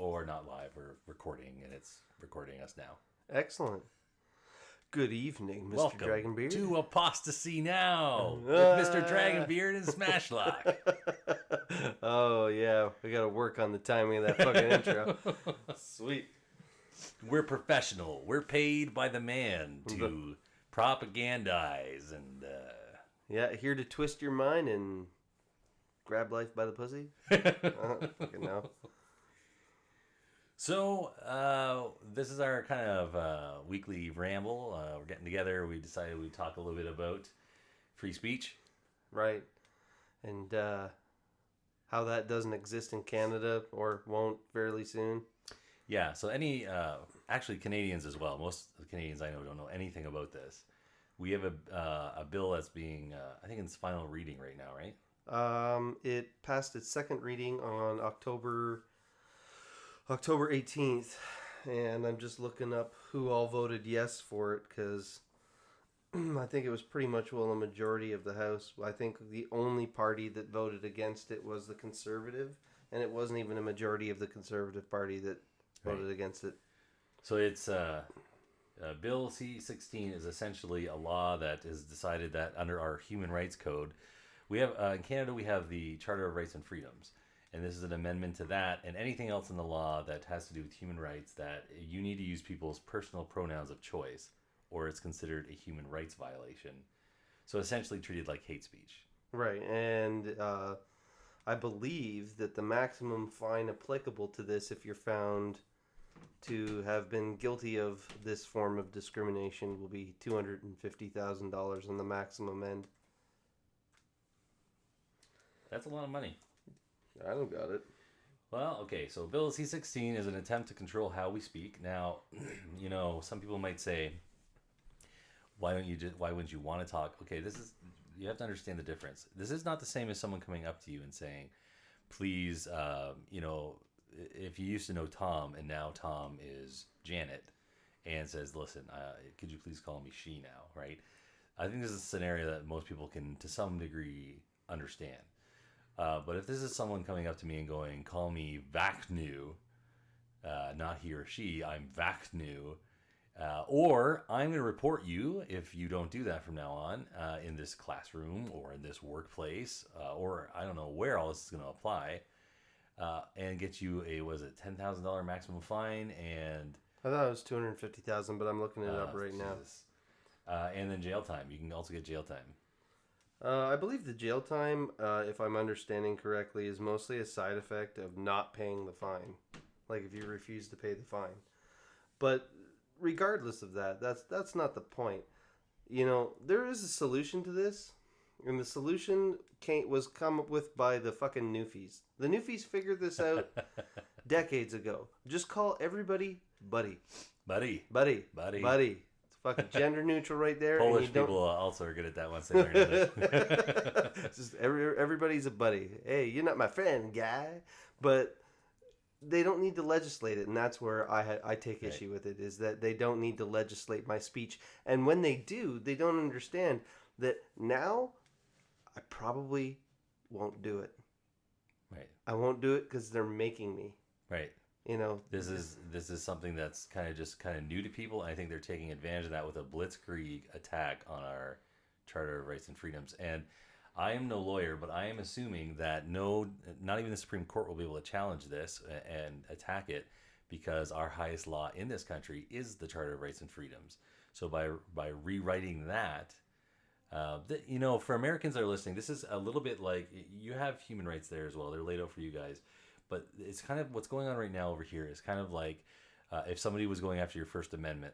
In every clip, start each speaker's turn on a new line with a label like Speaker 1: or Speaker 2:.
Speaker 1: or not live. We're recording, and it's recording us now.
Speaker 2: Excellent. Good evening, Mr.
Speaker 1: Welcome
Speaker 2: Dragonbeard.
Speaker 1: to Apostasy Now with Mr. Dragonbeard and Smashlock.
Speaker 2: Oh, yeah. We got to work on the timing of that fucking intro. Sweet.
Speaker 1: We're professional. We're paid by the man to propagandize and...
Speaker 2: Yeah, here to twist your mind and grab life by the pussy? Fucking no.
Speaker 1: So, this is our kind of weekly ramble. We're getting together. We decided we'd talk a little bit about free speech.
Speaker 2: Right. And how that doesn't exist in Canada or won't fairly soon.
Speaker 1: Yeah, so actually Canadians as well. Most of the Canadians I know don't know anything about this. We have a bill that's being, I think it's final reading right now, right?
Speaker 2: It passed its second reading on October 18th, and I'm just looking up who all voted yes for it, because I think it was pretty much a majority of the House. I think the only party that voted against it was the Conservative, and it wasn't even a majority of the Conservative Party that voted against it.
Speaker 1: So it's Bill C16 is essentially a law that is decided that under our Human Rights Code, we have in Canada we have the Charter of Rights and Freedoms. And this is an amendment to that and anything else in the law that has to do with human rights that you need to use people's personal pronouns of choice or it's considered a human rights violation. So essentially treated like hate speech.
Speaker 2: Right, and I believe that the maximum fine applicable to this, if you're found to have been guilty of this form of discrimination, will be $250,000 on the maximum end.
Speaker 1: That's a lot of money.
Speaker 2: I don't got it.
Speaker 1: Well, okay, so Bill C16 is an attempt to control how we speak. Now, you know, some people might say, why wouldn't you want to talk? Okay, you have to understand the difference. This is not the same as someone coming up to you and saying, please, if you used to know Tom and now Tom is Janet and says, listen, could you please call me she now, right? I think this is a scenario that most people can, to some degree, understand. But if this is someone coming up to me and going, call me Vacnu, not he or she, I'm Vacnu, or I'm going to report you if you don't do that from now on in this classroom or in this workplace, or I don't know where all this is going to apply, and get you a, $10,000 maximum fine, and...
Speaker 2: I thought it was $250,000, but I'm looking it up right now.
Speaker 1: And then jail time. You can also get jail time.
Speaker 2: I believe the jail time, if I'm understanding correctly, is mostly a side effect of not paying the fine. Like if you refuse to pay the fine. But regardless of that, that's not the point. You know, there is a solution to this, and the solution was come up with by the fucking Newfies. The Newfies figured this out decades ago. Just call everybody buddy.
Speaker 1: Buddy.
Speaker 2: Buddy. Buddy. Buddy. Fucking gender neutral right there.
Speaker 1: Polish people also are good at that once they learn English.
Speaker 2: Just everybody's a buddy. Hey, you're not my friend, guy. But they don't need to legislate it, and that's where I take issue with it, is that they don't need to legislate my speech. And when they do, they don't understand that now I probably won't do it.
Speaker 1: Right.
Speaker 2: I won't do it because they're making me.
Speaker 1: Right.
Speaker 2: You know,
Speaker 1: this is something that's kind of new to people, and I think they're taking advantage of that with a blitzkrieg attack on our Charter of Rights and Freedoms. And I am no lawyer, but I am assuming that not even the Supreme Court will be able to challenge this and attack it, because our highest law in this country is the Charter of Rights and Freedoms. So by rewriting that, for Americans that are listening, this is a little bit like, you have human rights there as well. They're laid out for you guys. But it's kind of what's going on right now over here is kind of like if somebody was going after your First Amendment,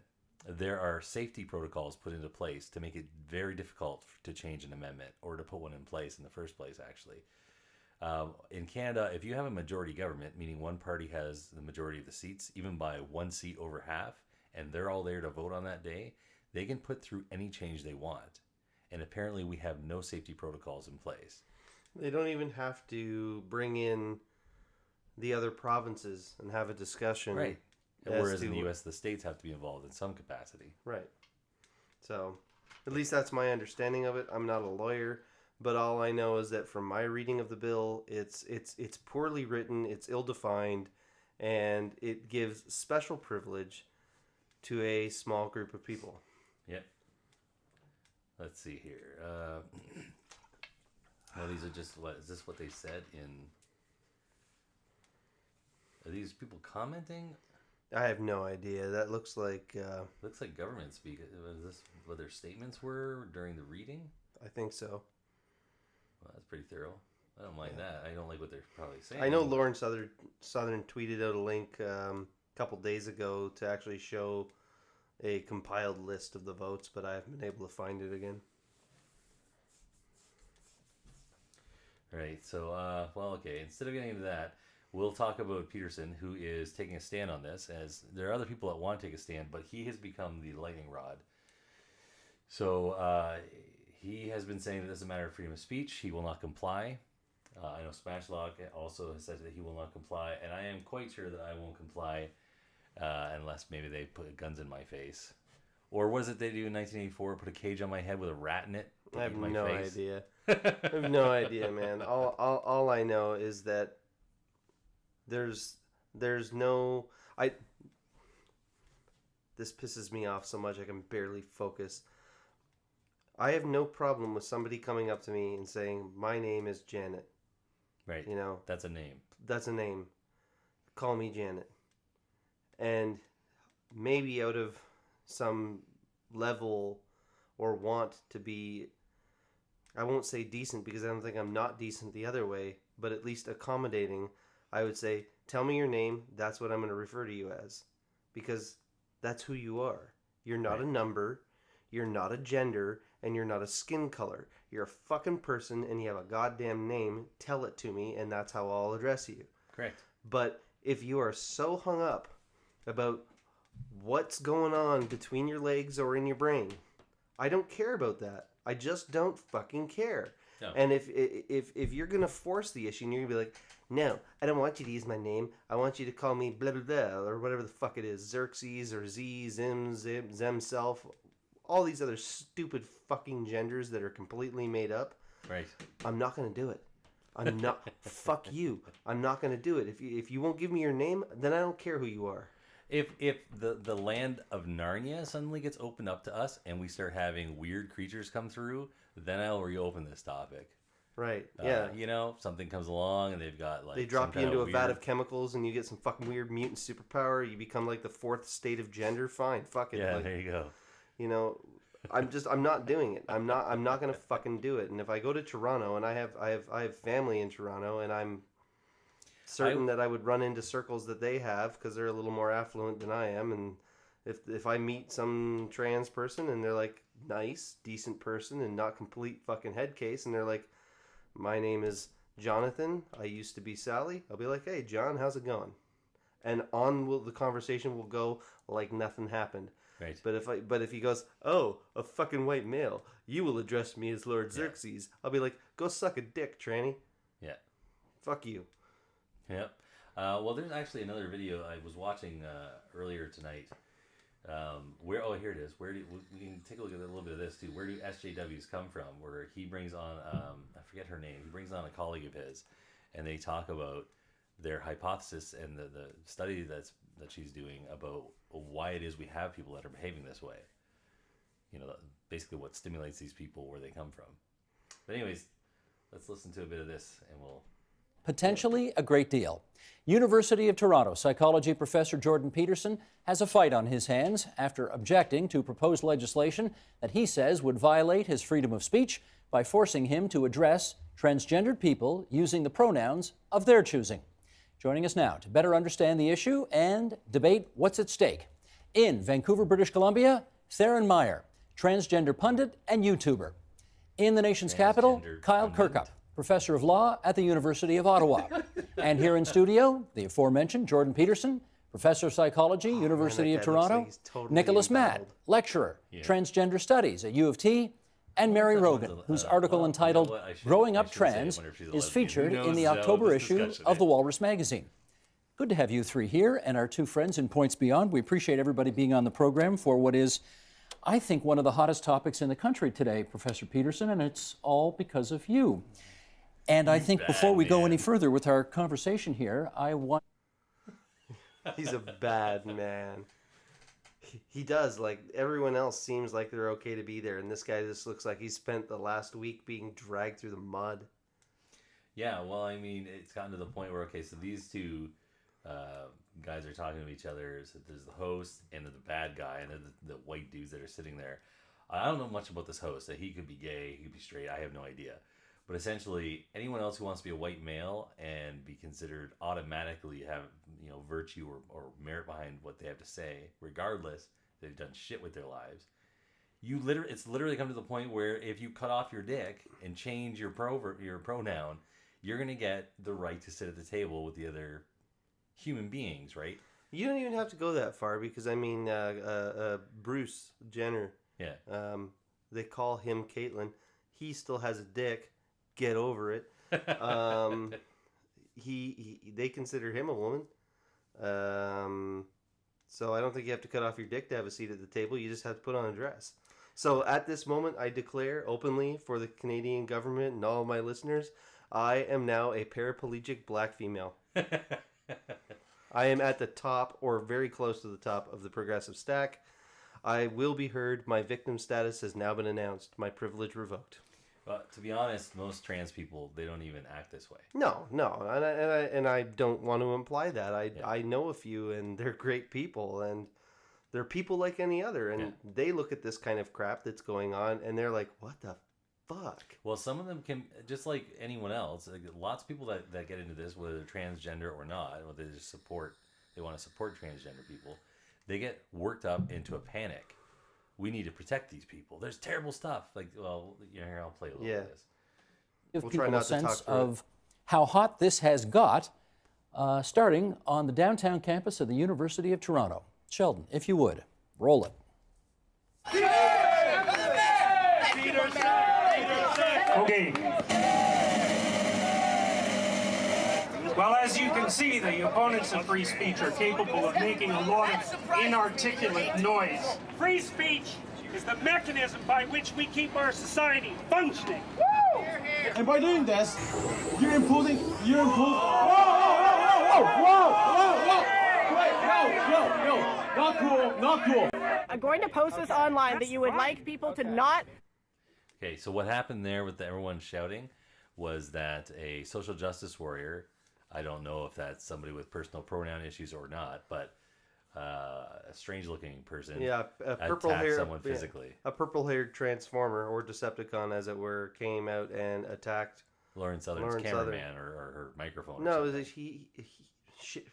Speaker 1: there are safety protocols put into place to make it very difficult to change an amendment or to put one in place in the first place, actually. In Canada, if you have a majority government, meaning one party has the majority of the seats, even by one seat over half, and they're all there to vote on that day, they can put through any change they want. And apparently we have no safety protocols in place.
Speaker 2: They don't even have to bring in the other provinces and have a discussion.
Speaker 1: Right. Whereas in the U.S., the states have to be involved in some capacity.
Speaker 2: Right. So, at least that's my understanding of it. I'm not a lawyer, but all I know is that from my reading of the bill, it's poorly written, it's ill-defined, and it gives special privilege to a small group of people.
Speaker 1: Yep. Let's see here. Well, these are just what is this what they said in? Are these people commenting?
Speaker 2: I have no idea. That looks like
Speaker 1: Government speak. Was this what their statements were during the reading?
Speaker 2: I think so.
Speaker 1: Well, that's pretty thorough. I don't mind that. I don't like what they're probably saying.
Speaker 2: I know Lauren Southern tweeted out a link a couple days ago to actually show a compiled list of the votes, but I haven't been able to find it again.
Speaker 1: Right. So, well, okay. Instead of getting into that, we'll talk about Peterson, who is taking a stand on this, as there are other people that want to take a stand, but he has become the lightning rod. So, he has been saying that this is a matter of freedom of speech. He will not comply. I know Smashlock also has said that he will not comply, and I am quite sure that I won't comply unless maybe they put guns in my face. Or what is it they do in 1984? Put a cage on my head with a rat in it?
Speaker 2: I have no idea. I have no idea, man. All I know is that there's no... This pisses me off so much I can barely focus. I have no problem with somebody coming up to me and saying, my name is Janet.
Speaker 1: Right.
Speaker 2: You know,
Speaker 1: that's a name.
Speaker 2: That's a name. Call me Janet. And maybe out of some level or want to be, I won't say decent because I don't think I'm not decent the other way, but at least accommodating, I would say, tell me your name. That's what I'm going to refer to you as. Because that's who you are. You're not a number. You're not a gender. And you're not a skin color. You're a fucking person and you have a goddamn name. Tell it to me and that's how I'll address you.
Speaker 1: Correct.
Speaker 2: But if you are so hung up about what's going on between your legs or in your brain, I don't care about that. I just don't fucking care. No. And if you're going to force the issue and you're going to be like, no, I don't want you to use my name. I want you to call me blah, blah, blah, or whatever the fuck it is. Xerxes or Z, Zim, Zemself. All these other stupid fucking genders that are completely made up.
Speaker 1: Right.
Speaker 2: I'm not going to do it. I'm not. Fuck you. I'm not going to do it. If you won't give me your name, then I don't care who you are.
Speaker 1: If the land of Narnia suddenly gets opened up to us and we start having weird creatures come through, then I'll reopen this topic.
Speaker 2: Right. Yeah.
Speaker 1: You know, something comes along and they've got like
Speaker 2: they drop you into a vat of chemicals and you get some fucking weird mutant superpower. You become like the fourth state of gender. Fine. Fuck it.
Speaker 1: Yeah.
Speaker 2: Like,
Speaker 1: there you go.
Speaker 2: You know, I'm not doing it. I'm not gonna fucking do it. And if I go to Toronto and I have family in Toronto and I'm certain that I would run into circles that they have because they're a little more affluent than I am, and if I meet some trans person and they're like nice, decent person and not complete fucking head case and they're like, my name is Jonathan, I used to be Sally, I'll be like, hey John, how's it going? And the conversation will go like nothing happened.
Speaker 1: Right.
Speaker 2: But if he goes, oh, a fucking white male, you will address me as Lord Xerxes. I'll be like, go suck a dick, tranny.
Speaker 1: Yeah.
Speaker 2: Fuck you.
Speaker 1: Yep. Well, there's actually another video I was watching earlier tonight. Here it is. We can take a look at a little bit of this too. Where do SJWs come from? Where he brings on, I forget her name. He brings on a colleague of his, and they talk about their hypothesis and the study that she's doing about why it is we have people that are behaving this way. You know, basically what stimulates these people, where they come from. But anyways, let's listen to a bit of this and we'll...
Speaker 3: Potentially a great deal. University of Toronto psychology professor Jordan Peterson has a fight on his hands after objecting to proposed legislation that he says would violate his freedom of speech by forcing him to address transgendered people using the pronouns of their choosing. Joining us now to better understand the issue and debate what's at stake. In Vancouver, British Columbia, Theron Meyer, transgender pundit and YouTuber. In the nation's capital, Kyle Kirkup, professor of law at the University of Ottawa. And here in studio, the aforementioned Jordan Peterson, professor of psychology, University of Toronto, like totally Nicholas Matt, lecturer, transgender studies at U of T, and Mary Rogan, whose article entitled Growing Up Trans is featured in the October issue of The Walrus magazine. Good to have you three here and our two friends in Points Beyond. We appreciate everybody being on the program for what is, I think, one of the hottest topics in the country today, Professor Peterson, and it's all because of you. And I think before we go any further with our conversation here, I want...
Speaker 2: He's a bad man. He does. Like, everyone else seems like they're okay to be there, and this guy just looks like he spent the last week being dragged through the mud.
Speaker 1: Yeah, well, I mean, it's gotten to the point where, okay, so these two guys are talking to each other. So there's the host and the bad guy, and then the white dudes that are sitting there. I don't know much about this host. That he could be gay, he could be straight. I have no idea. But essentially, anyone else who wants to be a white male and be considered automatically have, you know, virtue or merit behind what they have to say, regardless they've done shit with their lives. It's literally come to the point where if you cut off your dick and change your pronoun, you're gonna get the right to sit at the table with the other human beings, right?
Speaker 2: You don't even have to go that far because, I mean, Bruce Jenner.
Speaker 1: Yeah.
Speaker 2: They call him Caitlyn. He still has a dick. Get over it. They consider him a woman. So I don't think you have to cut off your dick to have a seat at the table. You just have to put on a dress. So at this moment, I declare openly for the Canadian government and all of my listeners, I am now a paraplegic black female. I am at the top or very close to the top of the progressive stack. I will be heard. My victim status has now been announced. My privilege revoked.
Speaker 1: But to be honest, most trans people, they don't even act this way.
Speaker 2: No, and I don't want to imply that. I know a few, and they're great people, and they're people like any other, and they look at this kind of crap that's going on, and they're like, what the fuck?
Speaker 1: Well, some of them can, just like anyone else, like lots of people that get into this, whether they're transgender or not, whether they want to support transgender people, they get worked up into a panic. We need to protect these people. There's terrible stuff. Like, well, you know, here, I'll play a little of this.
Speaker 3: Give
Speaker 2: We'll
Speaker 3: people
Speaker 2: try not
Speaker 3: a
Speaker 2: to
Speaker 3: sense
Speaker 2: talk through
Speaker 3: of how hot this has got, starting on the downtown campus of the University of Toronto. Sheldon, if you would, roll it.
Speaker 4: Okay. Well, as you can see, the opponents of free speech are capable of making a lot of inarticulate noise.
Speaker 5: Free speech is the mechanism by which we keep our society functioning.
Speaker 6: And by doing this, you're imposing, whoa, wait, not cool.
Speaker 7: I'm going to post this online that you would like people to not.
Speaker 1: Okay, so what happened there with everyone shouting was that a social justice warrior, I don't know if that's somebody with personal pronoun issues or not, but a strange-looking person attacked someone physically.
Speaker 2: A purple-haired transformer, or Decepticon as it were, came out and attacked
Speaker 1: Lauren Southern's cameraman or her microphone.
Speaker 2: No,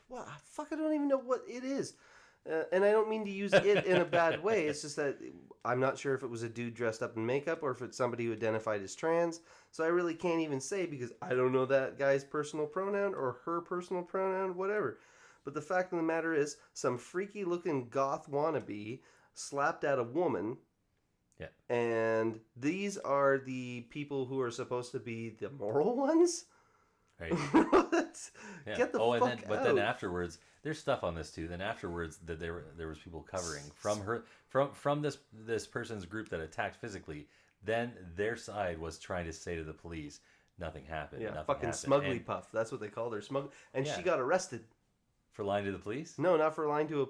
Speaker 2: what? Fuck, I don't even know what it is. And I don't mean to use it in a bad way. It's just that I'm not sure if it was a dude dressed up in makeup or if it's somebody who identified as trans. So I really can't even say because I don't know that guy's personal pronoun or her personal pronoun, whatever. But the fact of the matter is, some freaky looking goth wannabe slapped at a woman.
Speaker 1: Yeah.
Speaker 2: And these are the people who are supposed to be the moral ones?
Speaker 1: Right.
Speaker 2: Yeah. Get the fuck out.
Speaker 1: But then afterwards, there's stuff on this too. Then afterwards, that there was people covering from this person's group that attacked physically. Then their side was trying to say to the police, nothing happened.
Speaker 2: Yeah,
Speaker 1: nothing
Speaker 2: fucking
Speaker 1: happened.
Speaker 2: Smugly Puff. That's what they called her. And she got arrested.
Speaker 1: For lying to the police?
Speaker 2: No, not for lying to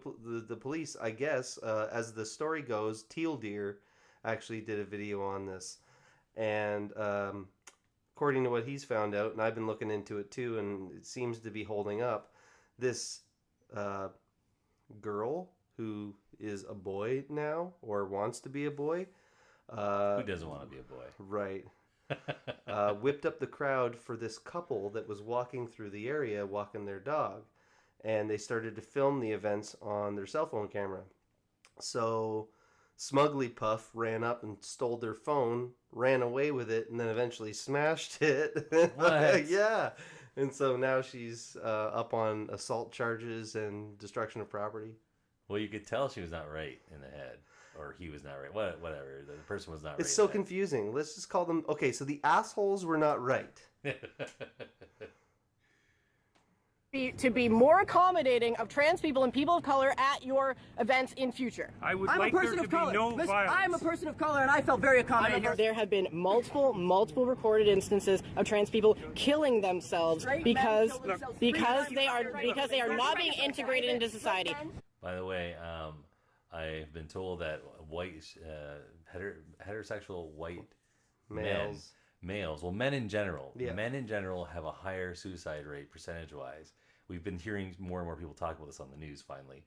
Speaker 2: the police. I guess, as the story goes, Teal Deer actually did a video on this. And according to what he's found out, and I've been looking into it too, and it seems to be holding up, this girl who is a boy now, or wants to be a boy.
Speaker 1: Who doesn't want to be a boy?
Speaker 2: Right. Whipped up the crowd for this couple that was walking through the area, walking their dog. And they started to film the events on their cell phone camera. So Smugly Puff ran up and stole their phone, ran away with it, and then eventually smashed it.
Speaker 1: What?
Speaker 2: Yeah. And so now she's up on assault charges and destruction of property.
Speaker 1: Well, you could tell she was not right in the head. Or he was not right. Whatever. The person was not right.
Speaker 2: It's so confusing. Let's just call them... Okay, so the assholes were not right.
Speaker 7: to be more accommodating of trans people and people of color at your events in future.
Speaker 5: I would
Speaker 8: I'm
Speaker 5: like
Speaker 8: a
Speaker 5: there
Speaker 8: person
Speaker 5: to
Speaker 8: of
Speaker 5: be
Speaker 8: color.
Speaker 5: no
Speaker 8: Listen,
Speaker 5: violence.
Speaker 8: I'm a person of color, and I felt very accommodating.
Speaker 7: There have been multiple recorded instances of trans people killing themselves because they are not being integrated into society.
Speaker 1: By the way, I've been told that white heterosexual white males, well, men in general, have a higher suicide rate percentage-wise. We've been hearing more and more people talk about this on the news finally,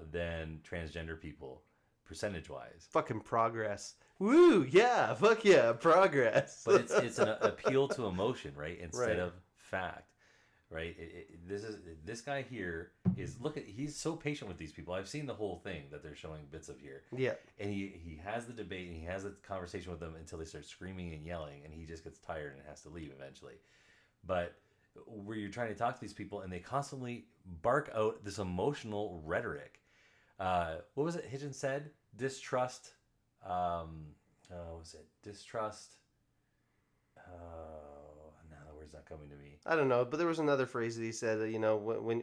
Speaker 1: than transgender people, percentage-wise.
Speaker 2: Fucking progress. Woo, yeah, fuck yeah, progress.
Speaker 1: But it's an appeal to emotion, right? Instead of fact, right? This guy here he's so patient with these people. I've seen the whole thing that they're showing bits of here.
Speaker 2: Yeah.
Speaker 1: And he has the debate and he has the conversation with them until they start screaming and yelling, and he just gets tired and has to leave eventually. But where you're trying to talk to these people and they constantly bark out this emotional rhetoric. What was it Hitchens said? Distrust. What was it? Distrust. Now the word's not coming to me.
Speaker 2: I don't know, but there was another phrase that he said that,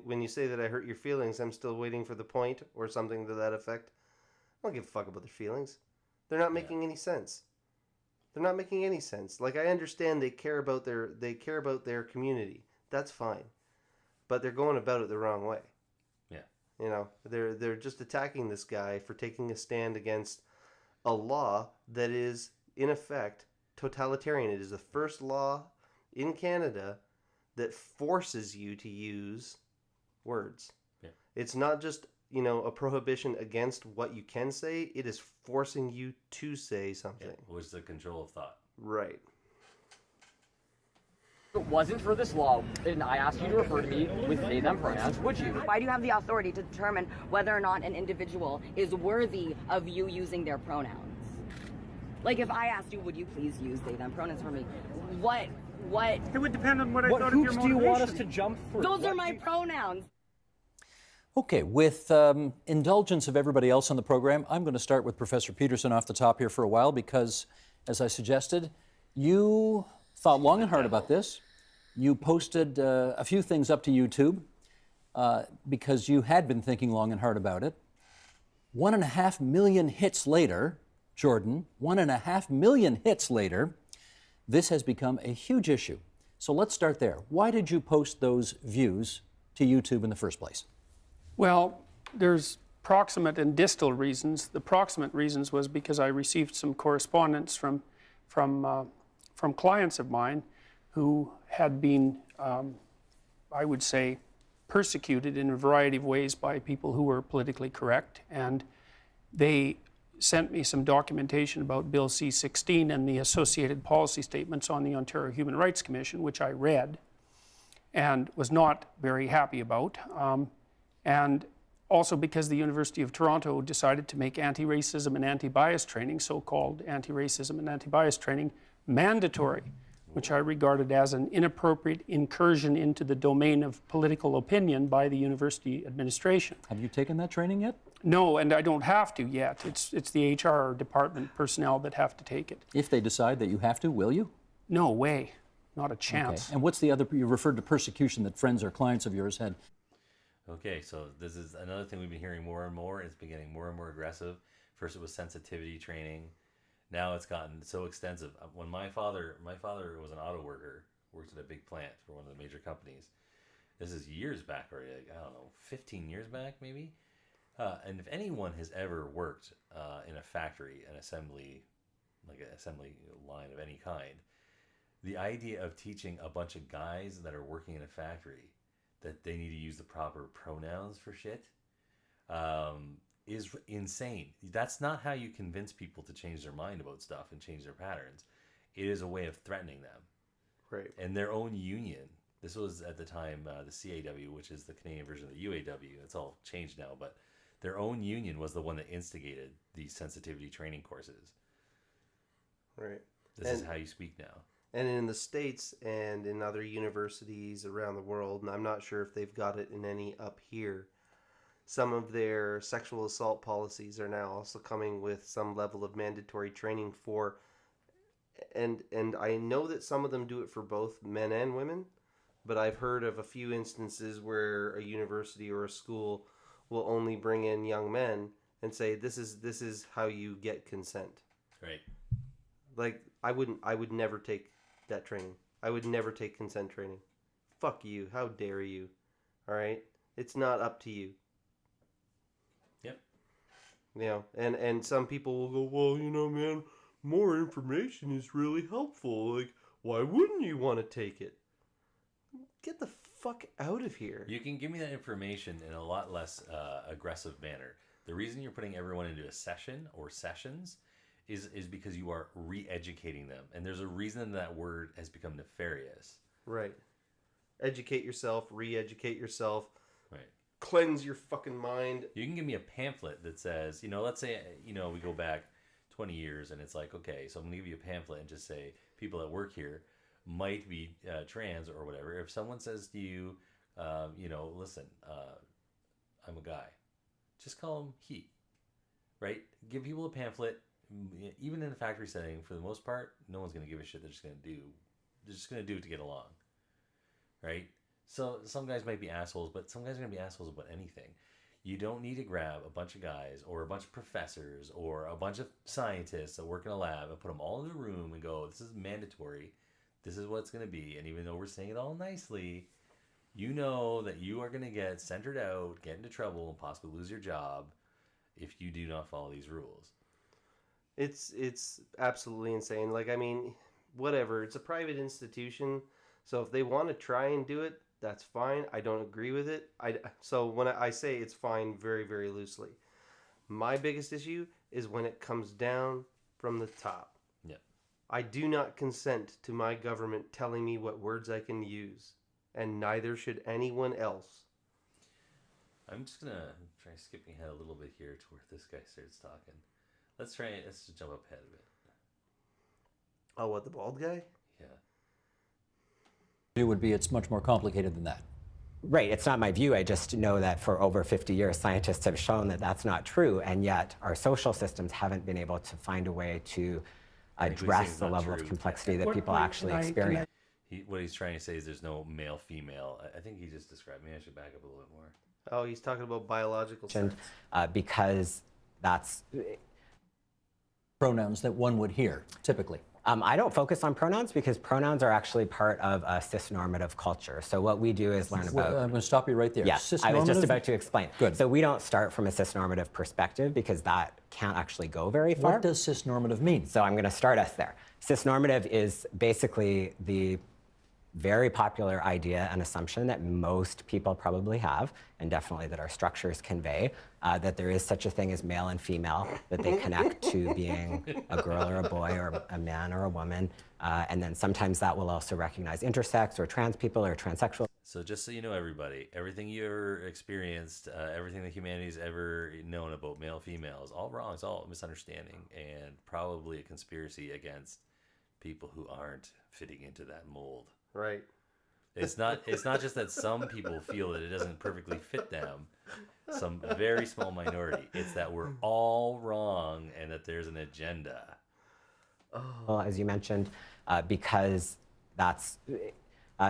Speaker 2: when you say that I hurt your feelings, I'm still waiting for the point, or something to that effect. I don't give a fuck about their feelings. They're not making any sense. They're not making any sense. Like, I understand they care about their community. That's fine. But they're going about it the wrong way. Yeah. They're just attacking this guy for taking a stand against a law that is, in effect, totalitarian. It is the first law in Canada that forces you to use words.
Speaker 1: Yeah.
Speaker 2: It's not just, a prohibition against what you can say. It is forcing you to say something.
Speaker 1: Yeah, which is the control of thought.
Speaker 2: Right.
Speaker 8: If it wasn't for this law, and I asked you to refer to me with they, them pronouns, would you?
Speaker 9: Why do you have the authority to determine whether or not an individual is worthy of you using their pronouns? Like, if I asked you, would you please use they, them pronouns for me? What?
Speaker 5: It would depend on what I thought of your
Speaker 8: hoops
Speaker 5: motivation.
Speaker 8: do you want us to jump through?
Speaker 9: Those are my pronouns.
Speaker 3: Okay, with indulgence of everybody else on the program, I'm going to start with Professor Peterson off the top here for a while because, as I suggested, you thought long and hard about this. You posted a few things up to YouTube because you had been thinking long and hard about it. 1.5 million hits later, Jordan, 1.5 million hits later, this has become a huge issue. So let's start there. Why did you post those views to YouTube in the first place?
Speaker 10: Well, there's proximate and distal reasons. The proximate reasons was because I received some correspondence from clients of mine who had been, I would say, persecuted in a variety of ways by people who were politically correct, and they sent me some documentation about Bill C16 and the associated policy statements on the Ontario Human Rights Commission, which I read and was not very happy about. And also because the University of Toronto decided to make anti-racism and anti-bias training, so-called anti-racism and anti-bias training, mandatory, which I regarded as an inappropriate incursion into the domain of political opinion by the university administration.
Speaker 3: Have you taken that training yet?
Speaker 10: No, and I don't have to yet. It's the HR department personnel that have to take it.
Speaker 3: If they decide that you have to, will you?
Speaker 10: No way, not a chance.
Speaker 3: Okay. And what's the other, you referred to persecution that friends or clients of yours had.
Speaker 1: Okay, so this is another thing we've been hearing more and more. It's been getting more and more aggressive. First it was sensitivity training. Now it's gotten so extensive. When my father was an auto worker, worked at a big plant for one of the major companies. This is years back already, like, I don't know, 15 years back maybe. And if anyone has ever worked in a factory, an assembly line of any kind, the idea of teaching a bunch of guys that are working in a factory that they need to use the proper pronouns for shit is insane. That's not how you convince people to change their mind about stuff and change their patterns. It is a way of threatening them.
Speaker 2: Right.
Speaker 1: And their own union. This was at the time the CAW, which is the Canadian version of the UAW. It's all changed now, but their own union was the one that instigated these sensitivity training courses.
Speaker 2: Right.
Speaker 1: This is how you speak now.
Speaker 2: And in the States and in other universities around the world, and I'm not sure if they've got it in any up here, some of their sexual assault policies are now also coming with some level of mandatory training for, and I know that some of them do it for both men and women, but I've heard of a few instances where a university or a school will only bring in young men and say, this is how you get consent.
Speaker 1: Right.
Speaker 2: Like, I would never take that training. I would never take consent training. Fuck you. How dare you? All right? It's not up to you.
Speaker 1: Yep.
Speaker 2: You know, and some people will go, well, you know, man, more information is really helpful. Like, why wouldn't you want to take it? Get the fuck out of here.
Speaker 1: You can give me that information in a lot less aggressive manner. The reason you're putting everyone into a session or sessions is because you are re-educating them. And there's a reason that word has become nefarious.
Speaker 2: Right. Educate yourself, re-educate yourself.
Speaker 1: Right.
Speaker 2: Cleanse your fucking mind.
Speaker 1: You can give me a pamphlet that says, you know, let's say, you know, we go back 20 years and it's like, okay, so I'm going to give you a pamphlet and just say people that work here might be trans or whatever. If someone says to you, you know, listen, I'm a guy, just call him he, right? Give people a pamphlet. Even in a factory setting, for the most part, no one's going to give a shit. They're just going to do it to get along, right? So some guys might be assholes, but some guys are going to be assholes about anything. You don't need to grab a bunch of guys or a bunch of professors or a bunch of scientists that work in a lab and put them all in the room and go, this is mandatory. This is what it's going to be. And even though we're saying it all nicely, you know that you are going to get centered out, get into trouble, and possibly lose your job if you do not follow these rules.
Speaker 2: It's absolutely insane. Like, I mean, whatever. It's a private institution. So if they want to try and do it, that's fine. I don't agree with it. So when I say it's fine very, very loosely, my biggest issue is when it comes down from the top.
Speaker 1: Yeah.
Speaker 2: I do not consent to my government telling me what words I can use, and neither should anyone else.
Speaker 1: I'm just going to try skipping ahead a little bit here to where this guy starts talking. Let's just jump up ahead a bit.
Speaker 2: Oh, what, the bald guy?
Speaker 1: Yeah.
Speaker 3: It would be it's much more complicated than that.
Speaker 11: Right. It's not my view. I just know that for over 50 years, scientists have shown that that's not true, and yet our social systems haven't been able to find a way to address the level of complexity that people actually experience.
Speaker 1: What he's trying to say is there's no male-female. I think he just described. Maybe I should back up a little bit more.
Speaker 2: Oh, he's talking about biological sex.
Speaker 11: Because that's...
Speaker 3: Pronouns that one would hear, typically.
Speaker 11: I don't focus on pronouns because pronouns are actually part of a cisnormative culture. So what we do is learn about...
Speaker 3: I'm going to stop you right there.
Speaker 11: Yes, I was just about to explain.
Speaker 3: Good.
Speaker 11: So we don't start from a cisnormative perspective because that can't actually go very far.
Speaker 3: What does cisnormative mean?
Speaker 11: So I'm going to start us there. Cisnormative is basically the very popular idea and assumption that most people probably have, and definitely that our structures convey, that there is such a thing as male and female, that they connect to being a girl or a boy or a man or a woman, and then sometimes that will also recognize intersex or trans people or transsexual.
Speaker 1: So just so you know, everybody, everything you ever experienced, everything that humanity's ever known about male, female is all wrong. It's all a misunderstanding and probably a conspiracy against people who aren't fitting into that mold.
Speaker 2: Right.
Speaker 1: It's not just that some people feel that it doesn't perfectly fit them, some very small minority. It's that we're all wrong and that there's an agenda.
Speaker 11: Well, as you mentioned, because that's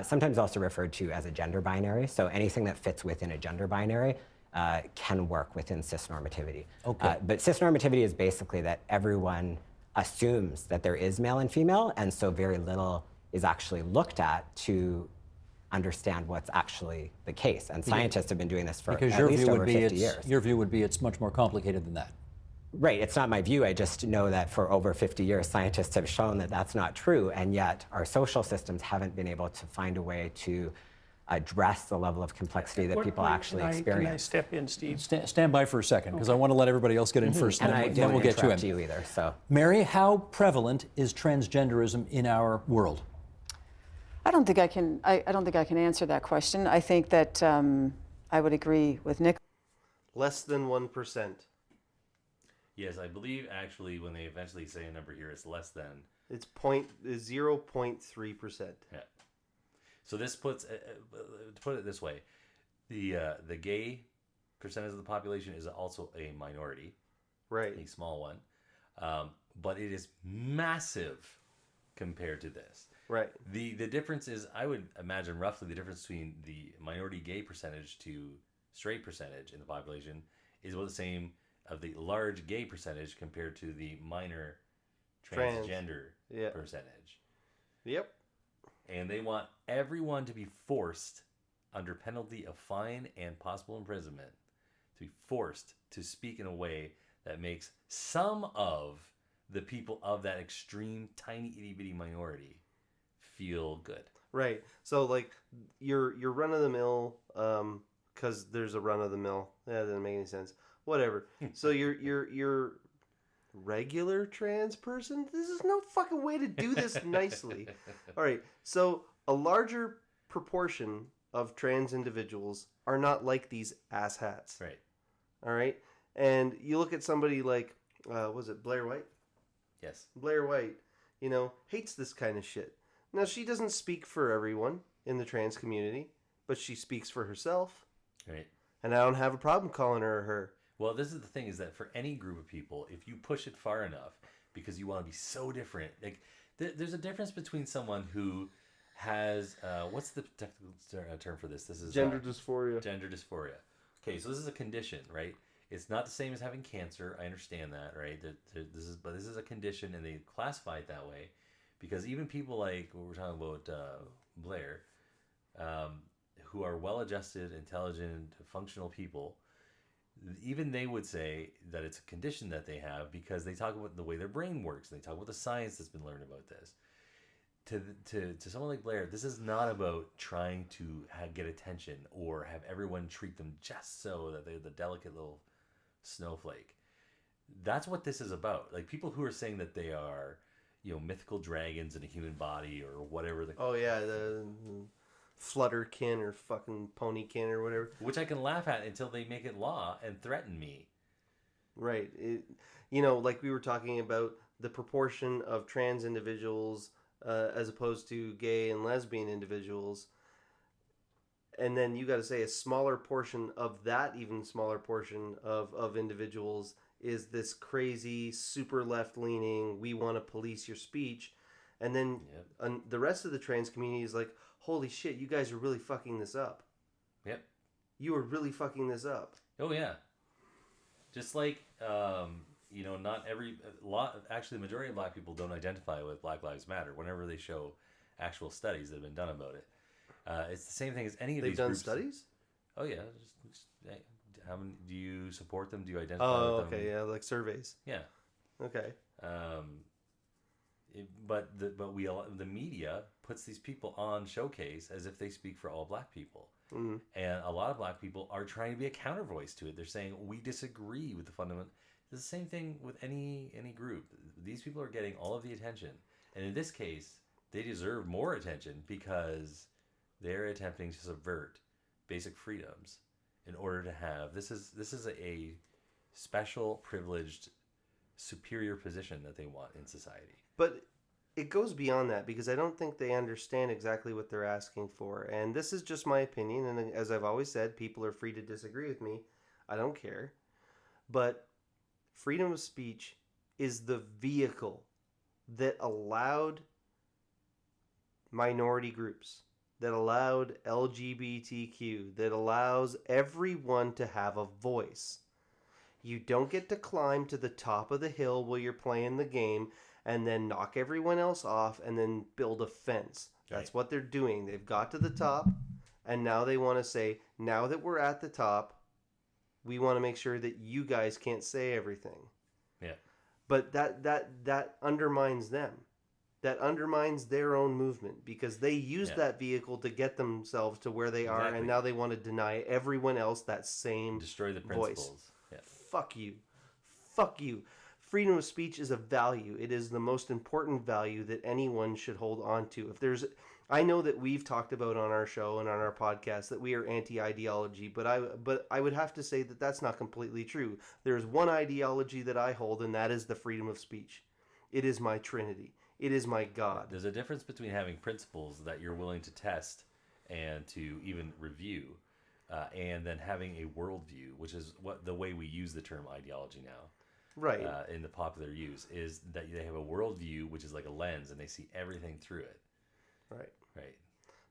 Speaker 11: sometimes also referred to as a gender binary. So anything that fits within a gender binary can work within cisnormativity.
Speaker 3: Okay.
Speaker 11: But cisnormativity is basically that everyone assumes that there is male and female, and so very little is actually looked at to understand what's actually the case. And scientists have been doing this for at least over 50 years.
Speaker 3: Your view would be it's much more complicated than that.
Speaker 11: Right, it's not my view. I just know that for over 50 years, scientists have shown that that's not true, and yet our social systems haven't been able to find a way to address the level of complexity that people actually experience.
Speaker 10: Can I step in, Steve?
Speaker 3: Stand by for a second, because I want to let everybody else get in first,
Speaker 11: And I
Speaker 3: then
Speaker 11: didn't
Speaker 3: we'll get
Speaker 11: interrupt
Speaker 3: you in.
Speaker 11: you either, so.
Speaker 3: Mary, how prevalent is transgenderism in our world?
Speaker 12: I don't think I can answer that question. I think that I would agree with Nick.
Speaker 2: Less than 1%.
Speaker 1: Yes, I believe actually when they eventually say a number here, it's less than.
Speaker 2: It's 0.3%.
Speaker 1: Yeah. So this puts, to put it this way, the gay percentage of the population is also a minority.
Speaker 2: Right.
Speaker 1: A small one. But it is massive compared to this.
Speaker 2: Right.
Speaker 1: The difference is, I would imagine roughly the difference between the minority gay percentage to straight percentage in the population is about the same of the large gay percentage compared to the minor transgender percentage.
Speaker 2: Yep.
Speaker 1: And they want everyone to be forced, under penalty of fine and possible imprisonment, to be forced to speak in a way that makes some of the people of that extreme, tiny, itty-bitty minority feel good.
Speaker 2: Right. So, like, your run-of-the-mill, because there's a run-of-the-mill. That doesn't make any sense. Whatever. So your regular trans person? This is no fucking way to do this nicely. All right. So a larger proportion of trans individuals are not like these asshats.
Speaker 1: Right.
Speaker 2: All right. And you look at somebody like, was it Blair White?
Speaker 1: Yes.
Speaker 2: Blair White, hates this kind of shit. Now, she doesn't speak for everyone in the trans community, but she speaks for herself.
Speaker 1: Right.
Speaker 2: And I don't have a problem calling her her.
Speaker 1: Well, this is the thing, is that for any group of people, if you push it far enough, because you want to be so different, like there's a difference between someone who has, what's the technical term for this? This is
Speaker 2: gender dysphoria.
Speaker 1: Gender dysphoria. Okay, so this is a condition, right? It's not the same as having cancer. I understand that, right? But this is a condition, and they classify it that way because even people like what we're talking about, Blair, who are well-adjusted, intelligent, functional people, even they would say that it's a condition that they have because they talk about the way their brain works. They talk about the science that's been learned about this. To someone like Blair, this is not about trying to get attention or have everyone treat them just so that they're the delicate little snowflake. That's what this is about. Like, people who are saying that they are, mythical dragons in a human body or whatever.
Speaker 2: The Flutterkin or fucking Ponykin or whatever.
Speaker 1: Which I can laugh at until they make it law and threaten me.
Speaker 2: Right. Like we were talking about the proportion of trans individuals as opposed to gay and lesbian individuals. And then you got to say a smaller portion of that, even smaller portion of individuals is this crazy, super left-leaning, we want to police your speech. And then the rest of the trans community is like, holy shit, you guys are really fucking this up.
Speaker 1: Yep.
Speaker 2: You are really fucking this up.
Speaker 1: Oh, yeah. Just like, not actually, the majority of black people don't identify with Black Lives Matter whenever they show actual studies that have been done about it. It's the same thing as any of these groups.
Speaker 2: They've done studies?
Speaker 1: Oh, yeah. How many, do you support them? Do you identify with them?
Speaker 2: Okay, yeah, like surveys.
Speaker 1: Yeah.
Speaker 2: Okay.
Speaker 1: But the media puts these people on showcase as if they speak for all black people.
Speaker 2: Mm-hmm.
Speaker 1: And a lot of black people are trying to be a counter voice to it. They're saying, we disagree with the fundamental. It's the same thing with any group. These people are getting all of the attention. And in this case, they deserve more attention because they're attempting to subvert basic freedoms in order to have, this is a special, privileged, superior position that they want in society.
Speaker 2: But it goes beyond that because I don't think they understand exactly what they're asking for. And this is just my opinion. And as I've always said, people are free to disagree with me. I don't care. But freedom of speech is the vehicle that allowed minority groups, that allowed LGBTQ, that allows everyone to have a voice. You don't get to climb to the top of the hill while you're playing the game and then knock everyone else off and then build a fence. That's what they're doing. They've got to the top, and now they want to say, now that we're at the top, we want to make sure that you guys can't say everything.
Speaker 1: Yeah.
Speaker 2: But that undermines them. That undermines their own movement because they used that vehicle to get themselves to where they are, and now they want to deny everyone else that same
Speaker 1: destroy the
Speaker 2: voice.
Speaker 1: principles. Yeah.
Speaker 2: Fuck you. Fuck you. Freedom of speech is a value. It is the most important value that anyone should hold on to. I know that we've talked about on our show and on our podcast that we are anti-ideology, but I would have to say that that's not completely true. There's one ideology that I hold, and that is the freedom of speech. It is my Trinity. It is my God.
Speaker 1: There's a difference between having principles that you're willing to test and to even review, and then having a worldview, which is the way we use the term ideology now.
Speaker 2: Right.
Speaker 1: In the popular use is that they have a worldview, which is like a lens, and they see everything through it.
Speaker 2: Right.
Speaker 1: Right.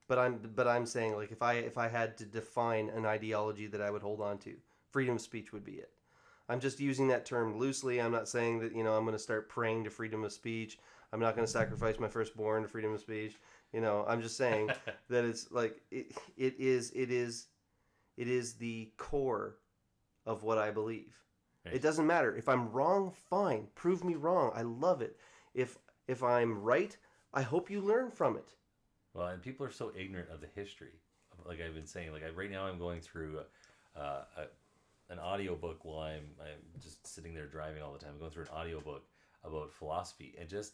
Speaker 2: But I'm saying, like, if I had to define an ideology that I would hold on to, freedom of speech would be it. I'm just using that term loosely. I'm not saying that, you know, I'm going to start praying to freedom of speech. I'm not going to sacrifice my firstborn to freedom of speech. You know, I'm just saying that it's like it is the core of what I believe. Right. It doesn't matter if I'm wrong. Fine, prove me wrong. I love it. If I'm right, I hope you learn from it.
Speaker 1: Well, and people are so ignorant of the history. Like I've been saying, like right now I'm going through an audiobook while I'm just sitting there driving all the time. I'm going through an audiobook about philosophy and just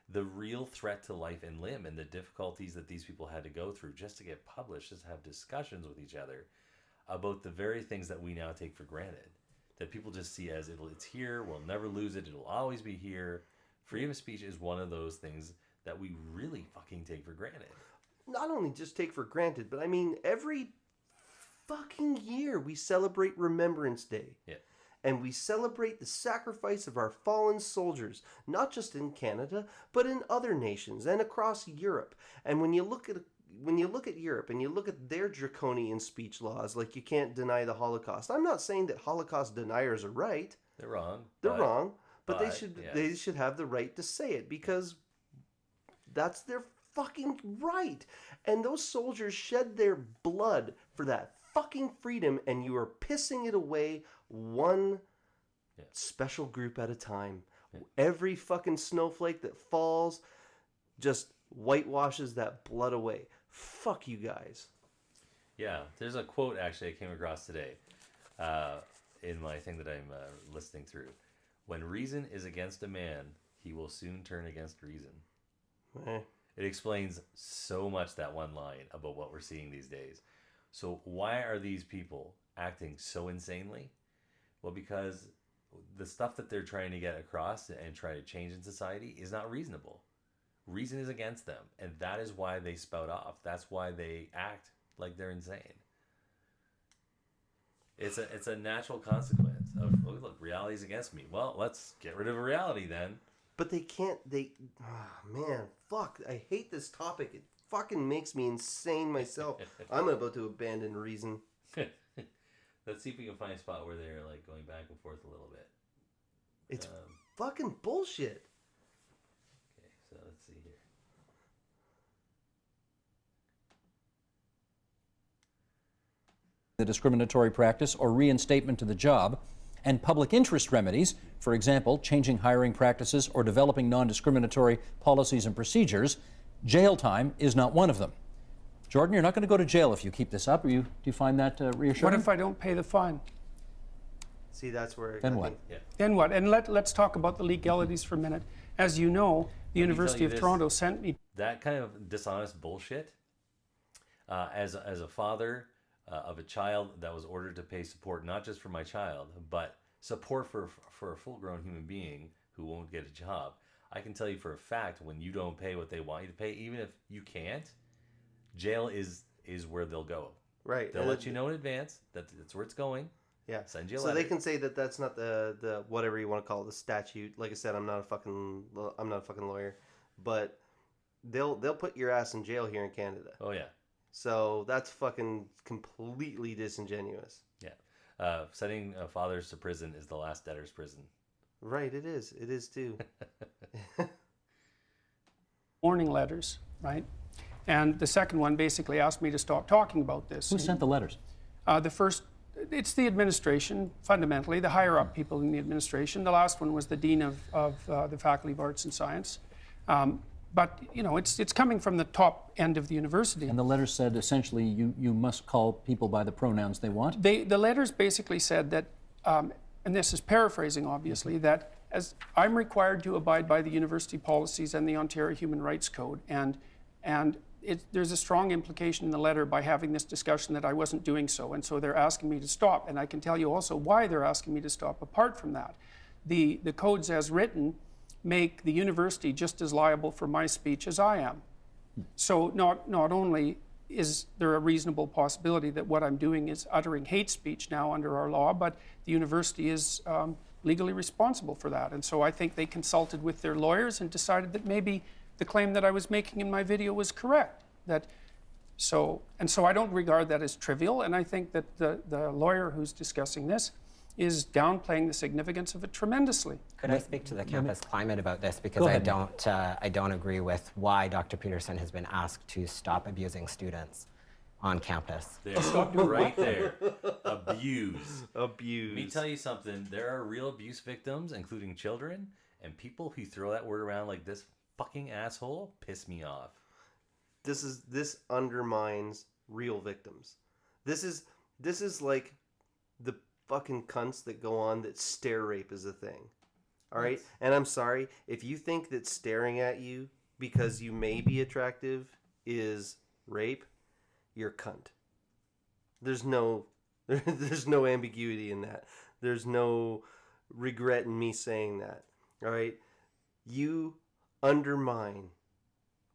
Speaker 1: the real threat to life and limb and the difficulties that these people had to go through just to get published, just to have discussions with each other about the very things that we now take for granted, that people just see as it's here, we'll never lose it, it'll always be here. Freedom of speech is one of those things that we really fucking take for granted.
Speaker 2: Not only just take for granted, but I mean, every fucking year we celebrate Remembrance Day.
Speaker 1: Yeah.
Speaker 2: And we celebrate the sacrifice of our fallen soldiers, not just in Canada, but in other nations and across Europe. And when you look at Europe and you look at their draconian speech laws, like you can't deny the Holocaust. I'm not saying that Holocaust deniers are right.
Speaker 1: They're wrong.
Speaker 2: They're wrong, but they should have the right to say it because that's their fucking right. And those soldiers shed their blood for that fucking freedom, and you are pissing it away one special group at a time. Every fucking snowflake that falls just whitewashes that blood away. Fuck you guys.
Speaker 1: Yeah, there's a quote actually I came across today in my thing that I'm listening through. When reason is against a man, he will soon turn against reason. It explains so much, that one line, about what we're seeing these days. So why are these people acting so insanely? Well, because the stuff that they're trying to get across and try to change in society is not reasonable. Reason is against them, and that is why they spout off. That's why they act like they're insane. It's a natural consequence of, oh, look, reality's against me. Well, let's get rid of a reality then.
Speaker 2: But they can't, man, fuck, I hate this topic. It fucking makes me insane myself. I'm about to abandon reason.
Speaker 1: Let's see if we can find a spot where they're like going back and forth a little bit.
Speaker 2: It's fucking bullshit.
Speaker 1: Okay, so let's see here.
Speaker 3: The discriminatory practice or reinstatement to the job, and public interest remedies, for example, changing hiring practices or developing non-discriminatory policies and procedures, jail time is not one of them. Jordan, you're not going to go to jail if you keep this up. Do you find that reassuring?
Speaker 10: What if I don't pay the fine?
Speaker 2: See, that's where...
Speaker 3: Then what?
Speaker 10: Then what? And let's talk about the legalities for a minute. As you know, the University of Toronto sent me...
Speaker 1: That kind of dishonest bullshit, as a father of a child that was ordered to pay support, not just for my child, but support for a full-grown human being who won't get a job. I can tell you for a fact, when you don't pay what they want you to pay, even if you can't, jail is where they'll go.
Speaker 2: Right.
Speaker 1: They'll let you know in advance that that's where it's going.
Speaker 2: Yeah.
Speaker 1: Send you a
Speaker 2: so
Speaker 1: letter.
Speaker 2: They can say that that's not the whatever you want to call it, the statute. Like I said, I'm not a fucking lawyer, but they'll put your ass in jail here in Canada.
Speaker 1: Oh yeah.
Speaker 2: So that's fucking completely disingenuous.
Speaker 1: Yeah. Sending fathers to prison is the last debtor's prison.
Speaker 2: Right, it is. It is too.
Speaker 10: Warning letters, right? And the second one basically asked me to stop talking about this.
Speaker 3: Who sent the letters?
Speaker 10: The first, it's the administration, fundamentally, the higher up people in the administration. The last one was the dean of the Faculty of Arts and Science. But, you know, it's coming from the top end of the university.
Speaker 3: And the letters said essentially you must call people by the pronouns they want?
Speaker 10: The letters basically said that, and this is paraphrasing obviously, that as I'm required to abide by the university policies and the Ontario Human Rights Code, and there's a strong implication in the letter by having this discussion that I wasn't doing so, and so they're asking me to stop. And I can tell you also why they're asking me to stop apart from that. The codes as written make the university just as liable for my speech as I am. So not only is there a reasonable possibility that what I'm doing is uttering hate speech now under our law, but the university is legally responsible for that. And so I think they consulted with their lawyers and decided that maybe the claim that I was making in my video was correct. So I don't regard that as trivial, and I think that the lawyer who's discussing this is downplaying the significance of it tremendously.
Speaker 11: Could I speak to the campus climate about this? Because I don't agree with why Dr. Peterson has been asked to stop abusing students on campus.
Speaker 1: Right there. Abuse.
Speaker 2: Abuse.
Speaker 1: Let me tell you something. There are real abuse victims, including children, and people who throw that word around like this fucking asshole piss me off.
Speaker 2: This undermines real victims. This is like the fucking cunts that go on that stare rape is a thing. All right? And I'm sorry, if you think that staring at you because you may be attractive is rape, you're a cunt. There's no ambiguity in that. There's no regret in me saying that. All right? You undermine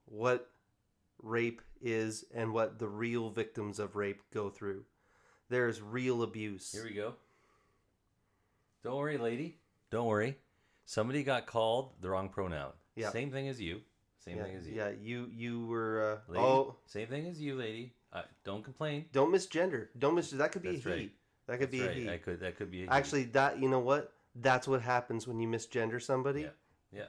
Speaker 2: what rape is and what the real victims of rape go through. There is real abuse.
Speaker 1: Here we go. Don't worry, lady. Don't worry. Somebody got called the wrong pronoun.
Speaker 2: Yeah.
Speaker 1: Same thing as you. Same thing as you.
Speaker 2: Yeah, you were...
Speaker 1: lady, same thing as you, lady. Don't complain.
Speaker 2: Don't misgender. That could be
Speaker 1: That's
Speaker 2: a he.
Speaker 1: right.
Speaker 2: That could be a he.
Speaker 1: That could be a he.
Speaker 2: Actually, you know what? That's what happens when you misgender somebody.
Speaker 1: Yeah.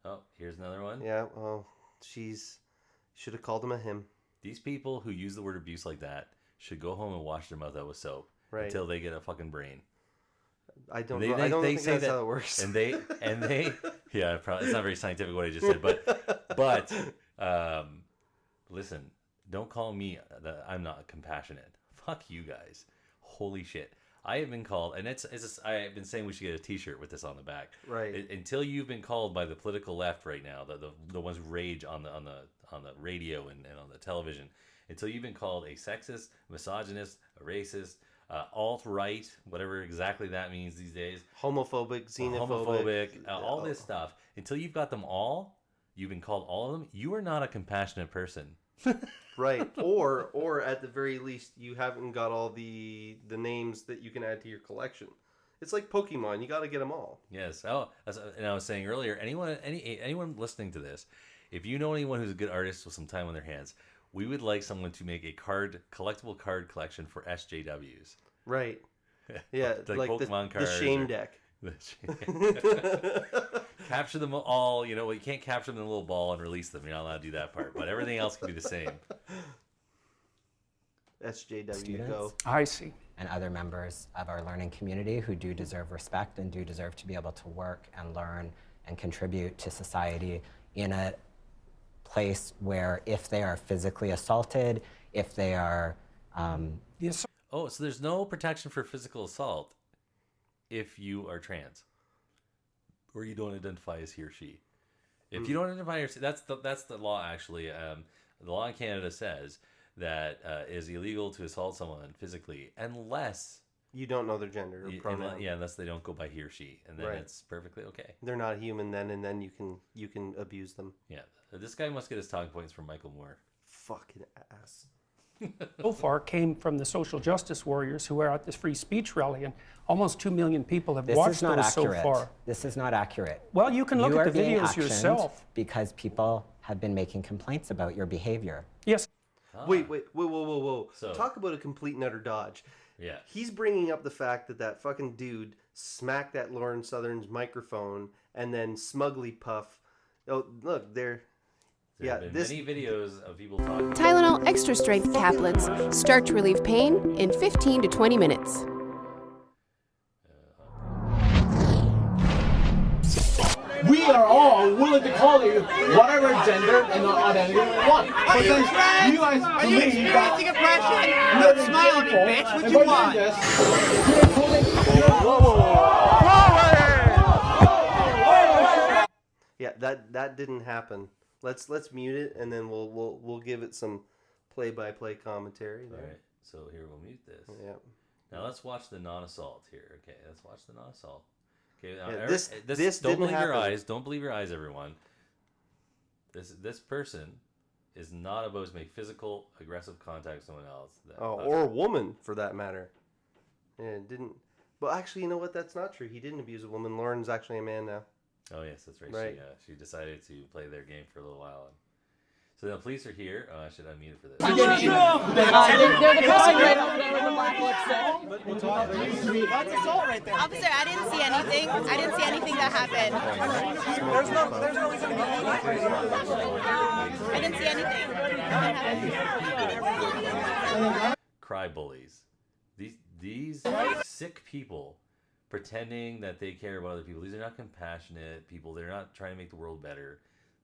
Speaker 1: Oh, here's another one.
Speaker 2: Yeah, well, should have called him a him.
Speaker 1: These people who use the word abuse like that should go home and wash their mouth out with soap until they get a fucking brain.
Speaker 2: I don't think that's how it works.
Speaker 1: And they yeah, probably it's not very scientific what I just said, but listen, don't call me I'm not compassionate. Fuck you guys. Holy shit. I have been called, and I've been saying we should get a T-shirt with this on the back.
Speaker 2: Right.
Speaker 1: Until you've been called by the political left right now, the ones who rage on the radio and on the television, until you've been called a sexist, misogynist, a racist, alt-right, whatever exactly that means these days,
Speaker 2: homophobic, xenophobic,
Speaker 1: all this stuff. Until you've got them all, you've been called all of them. You are not a compassionate person.
Speaker 2: Right. Or at the very least, you haven't got all the names that you can add to your collection. It's like Pokemon. You got to get them all.
Speaker 1: Yes. Oh, and I was saying earlier, anyone listening to this, if you know anyone who's a good artist with some time on their hands, we would like someone to make a collectible card collection for SJWs.
Speaker 2: Right. Yeah,
Speaker 1: like Pokemon cards.
Speaker 2: The shame deck.
Speaker 1: Capture them all. You know, you can't capture them in a little ball and release them. You're not allowed to do that part, but everything else can be the same.
Speaker 2: SJW
Speaker 11: Students,
Speaker 2: go.
Speaker 10: I see.
Speaker 11: And other members of our learning community who do deserve respect and do deserve to be able to work and learn and contribute to society in a place where if they are physically assaulted, if they are...
Speaker 10: Yes.
Speaker 1: Oh, so there's no protection for physical assault if you are trans or you don't identify as he or she. If you don't identify as that's the law actually. The law in Canada says that it is illegal to assault someone physically unless
Speaker 2: you don't know their gender or pronoun.
Speaker 1: Unless they don't go by he or she, and then it's perfectly okay.
Speaker 2: They're not human then, and then you can abuse them.
Speaker 1: Yeah, this guy must get his talking points from Michael Moore.
Speaker 2: Fucking ass.
Speaker 10: So far came from the social justice warriors who are at this free speech rally, and almost 2 million people have watched those so far.
Speaker 11: This is not accurate.
Speaker 10: Well, you can look at the videos yourself.
Speaker 11: Because people have been making complaints about your behavior.
Speaker 10: Yes.
Speaker 2: Wait, whoa.
Speaker 1: So,
Speaker 2: talk about a complete and utter dodge.
Speaker 1: Yeah.
Speaker 2: He's bringing up the fact that fucking dude smacked that Lauren Southern's microphone and then smugly puff. Oh, look, there
Speaker 1: have been many videos of people talking.
Speaker 13: Tylenol Extra Strength tablets start to relieve pain in 15 to 20 minutes.
Speaker 6: We are all willing to call you whatever gender and identity we want. But then you guys
Speaker 14: are you experiencing oppression? Don't smile at me, bitch. What you want?
Speaker 2: Yeah, that didn't happen. Let's mute it and then we'll give it some play-by-play commentary there.
Speaker 1: All right. So here we'll mute this.
Speaker 2: Yeah.
Speaker 1: Now let's watch the non-assault here. Okay, let's watch the non-assault. Okay, now,
Speaker 2: Yeah,
Speaker 1: this don't
Speaker 2: didn't
Speaker 1: believe your
Speaker 2: happen.
Speaker 1: eyes. Don't believe your eyes, everyone. This person is not about to make physical, aggressive contact with someone else.
Speaker 2: Or a woman, for that matter. Yeah, it didn't. But actually, you know what? That's not true. He didn't abuse a woman. Lauren's actually a man now.
Speaker 1: Oh yes, that's right.
Speaker 2: Right.
Speaker 1: She decided to play their game for a little while. So the police are here. Oh, I should unmute it for this.
Speaker 8: They're the person right over there with the black lipstick.
Speaker 14: That's assault right there.
Speaker 15: Officer, I didn't see anything. I didn't see anything that happened.
Speaker 14: There's no reason to be
Speaker 15: I didn't see anything.
Speaker 1: Cry bullies. These sick people pretending that they care about other people. These are not compassionate people. They're not trying to make the world better.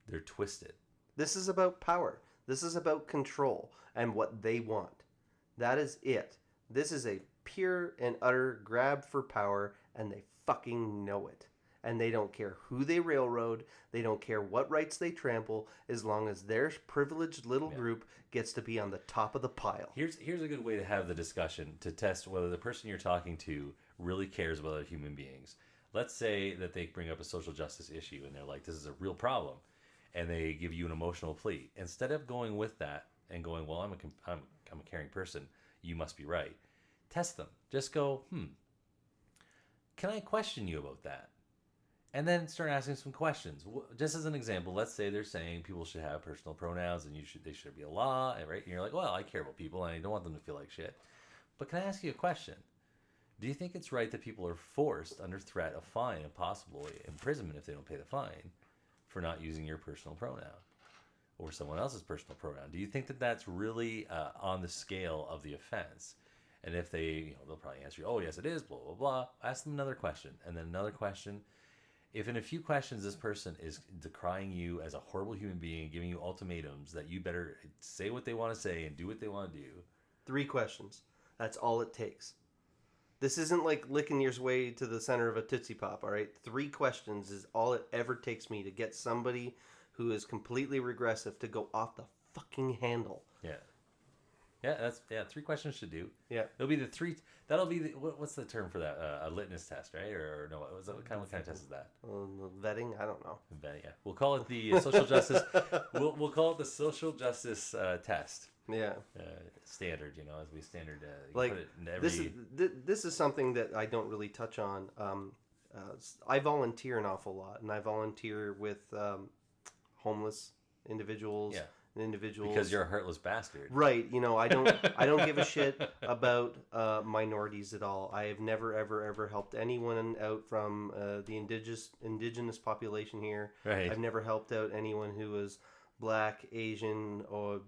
Speaker 1: They're twisted.
Speaker 2: This is about power. This is about control and what they want. That is it. This is a pure and utter grab for power, and they fucking know it. And they don't care who they railroad. They don't care what rights they trample, as long as their privileged little group gets to be on the top of the pile.
Speaker 1: Here's a good way to have the discussion to test whether the person you're talking to really cares about other human beings. Let's say that they bring up a social justice issue and they're like, this is a real problem, and they give you an emotional plea. Instead of going with that and going, well, I'm a caring person, you must be right. Test them. Just go, can I question you about that? And then start asking some questions. Just as an example, let's say they're saying people should have personal pronouns and they should be a law, right? And you're like, well, I care about people and I don't want them to feel like shit. But can I ask you a question? Do you think it's right that people are forced under threat of fine and possibly imprisonment if they don't pay the fine for not using your personal pronoun or someone else's personal pronoun? Do you think that that's really on the scale of the offense? And if they, they'll probably answer you, oh, yes, it is, blah, blah, blah. Ask them another question and then another question. If in a few questions this person is decrying you as a horrible human being, giving you ultimatums that you better say what they want to say and do what they want to do.
Speaker 2: 3 questions. That's all it takes. This isn't like licking your way to the center of a Tootsie Pop, all right? 3 questions is all it ever takes me to get somebody who is completely regressive to go off the fucking handle.
Speaker 1: Yeah, 3 questions should do.
Speaker 2: Yeah.
Speaker 1: It'll be the 3. That'll be the, what's the term for that? A litmus test, right? Or no? What kind of test is that?
Speaker 2: Vetting? I don't know.
Speaker 1: Vetting. Yeah. We'll call it the social justice. We'll call it the social justice test.
Speaker 2: Yeah.
Speaker 1: Standard, as we standard.
Speaker 2: Like
Speaker 1: put it in every...
Speaker 2: this is something that I don't really touch on. I volunteer an awful lot, and I volunteer with homeless individuals.
Speaker 1: Yeah.
Speaker 2: Individuals
Speaker 1: because you're a heartless bastard,
Speaker 2: right? I don't give a shit about minorities at all. I have never ever helped anyone out from the indigenous population here.
Speaker 1: Right.
Speaker 2: I've never helped out anyone who was Black, Asian, or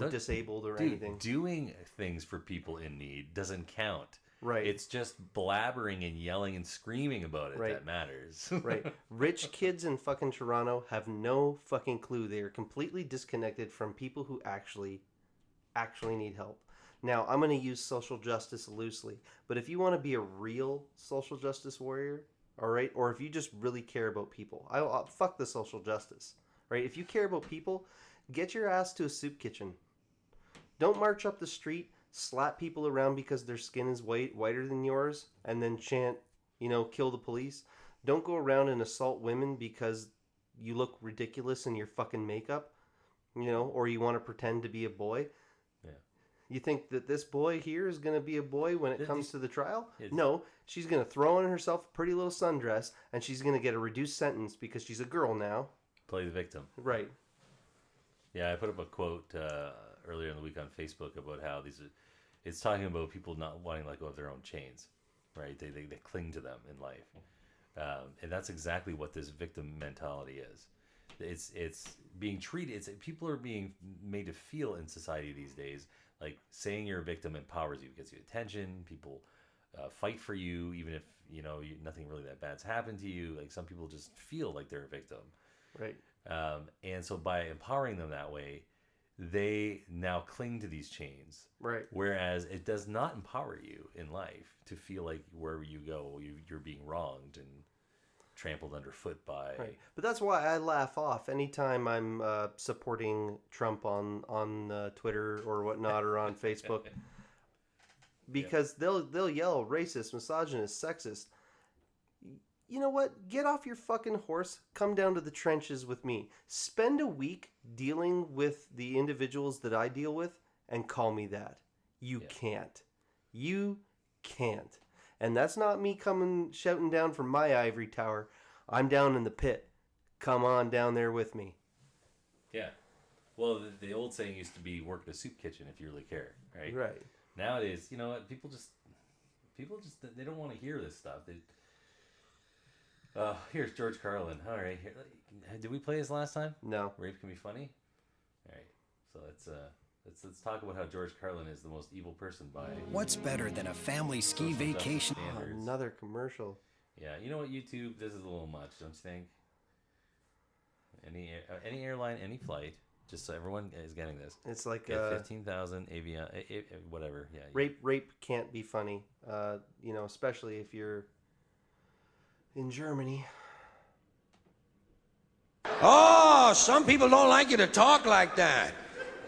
Speaker 2: disabled or anything.
Speaker 1: Doing things for people in need doesn't count.
Speaker 2: Right.
Speaker 1: It's just blabbering and yelling and screaming about it that matters.
Speaker 2: Right. Rich kids in fucking Toronto have no fucking clue. They are completely disconnected from people who actually need help. Now, I'm going to use social justice loosely, but if you want to be a real social justice warrior, all right, or if you just really care about people, I'll fuck the social justice, right? If you care about people, get your ass to a soup kitchen. Don't march up the street, slap people around because their skin is whiter than yours, and then chant, kill the police. Don't go around and assault women because you look ridiculous in your fucking makeup, or you want to pretend to be a boy.
Speaker 1: Yeah.
Speaker 2: You think that this boy here is going to be a boy when it comes to the trial? No, she's going to throw on herself a pretty little sundress, and she's going to get a reduced sentence because she's a girl now.
Speaker 1: Play the victim.
Speaker 2: Right.
Speaker 1: Yeah, I put up a quote earlier in the week on Facebook about how it's talking about people not wanting to let go of their own chains, right? They cling to them in life. And that's exactly what this victim mentality is. It's being treated, people are being made to feel in society these days, like saying you're a victim empowers you, gets you attention, people fight for you, even if, nothing really that bad's happened to you. Like some people just feel like they're a victim.
Speaker 2: Right.
Speaker 1: And so by empowering them that way, they now cling to these chains.
Speaker 2: Right.
Speaker 1: Whereas it does not empower you in life to feel like wherever you go, you're being wronged and trampled underfoot by.
Speaker 2: Right. But that's why I laugh off anytime I'm supporting Trump on Twitter or whatnot or on Facebook, because they'll yell racist, misogynist, sexist. You know what? Get off your fucking horse. Come down to the trenches with me. Spend a week dealing with the individuals that I deal with and call me that. You can't. You can't. And that's not me coming shouting down from my ivory tower. I'm down in the pit. come on down there with me.
Speaker 1: Yeah. Well, the old saying used to be work in a soup kitchen if you really care, right?
Speaker 2: Right.
Speaker 1: Nowadays, you know what? People just they don't want to hear this stuff. Here's George Carlin. All right, did we play this last time?
Speaker 2: No.
Speaker 1: Rape can be funny. All right, so let's talk about how George Carlin is the most evil person by.
Speaker 16: What's better than a family ski vacation?
Speaker 2: Another commercial.
Speaker 1: Yeah, you know what, YouTube? This is a little much, don't you think? Any airline, any flight. Just so everyone is getting this.
Speaker 2: It's like
Speaker 1: 15,000 avion, whatever. Yeah.
Speaker 2: Rape can't be funny. Especially if you're in Germany.
Speaker 17: Oh, some people don't like you to talk like that.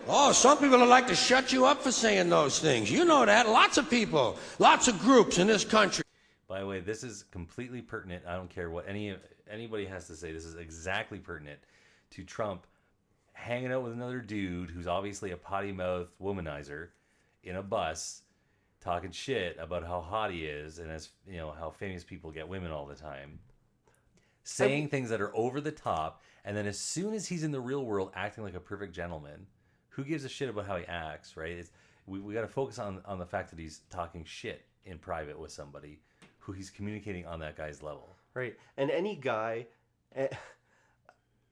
Speaker 17: Oh, some people would like to shut you up for saying those things. You know that. Lots of people, lots of groups in this country.
Speaker 1: By the way, this is completely pertinent. I don't care what anybody has to say. This is exactly pertinent to Trump hanging out with another dude who's obviously a potty-mouthed womanizer in a bus, talking shit about how hot he is and how famous people get women all the time, saying things that are over the top, and then as soon as he's in the real world acting like a perfect gentleman, who gives a shit about how he acts, right? We got to focus on the fact that he's talking shit in private with somebody who he's communicating on that guy's level.
Speaker 2: Right. And any guy,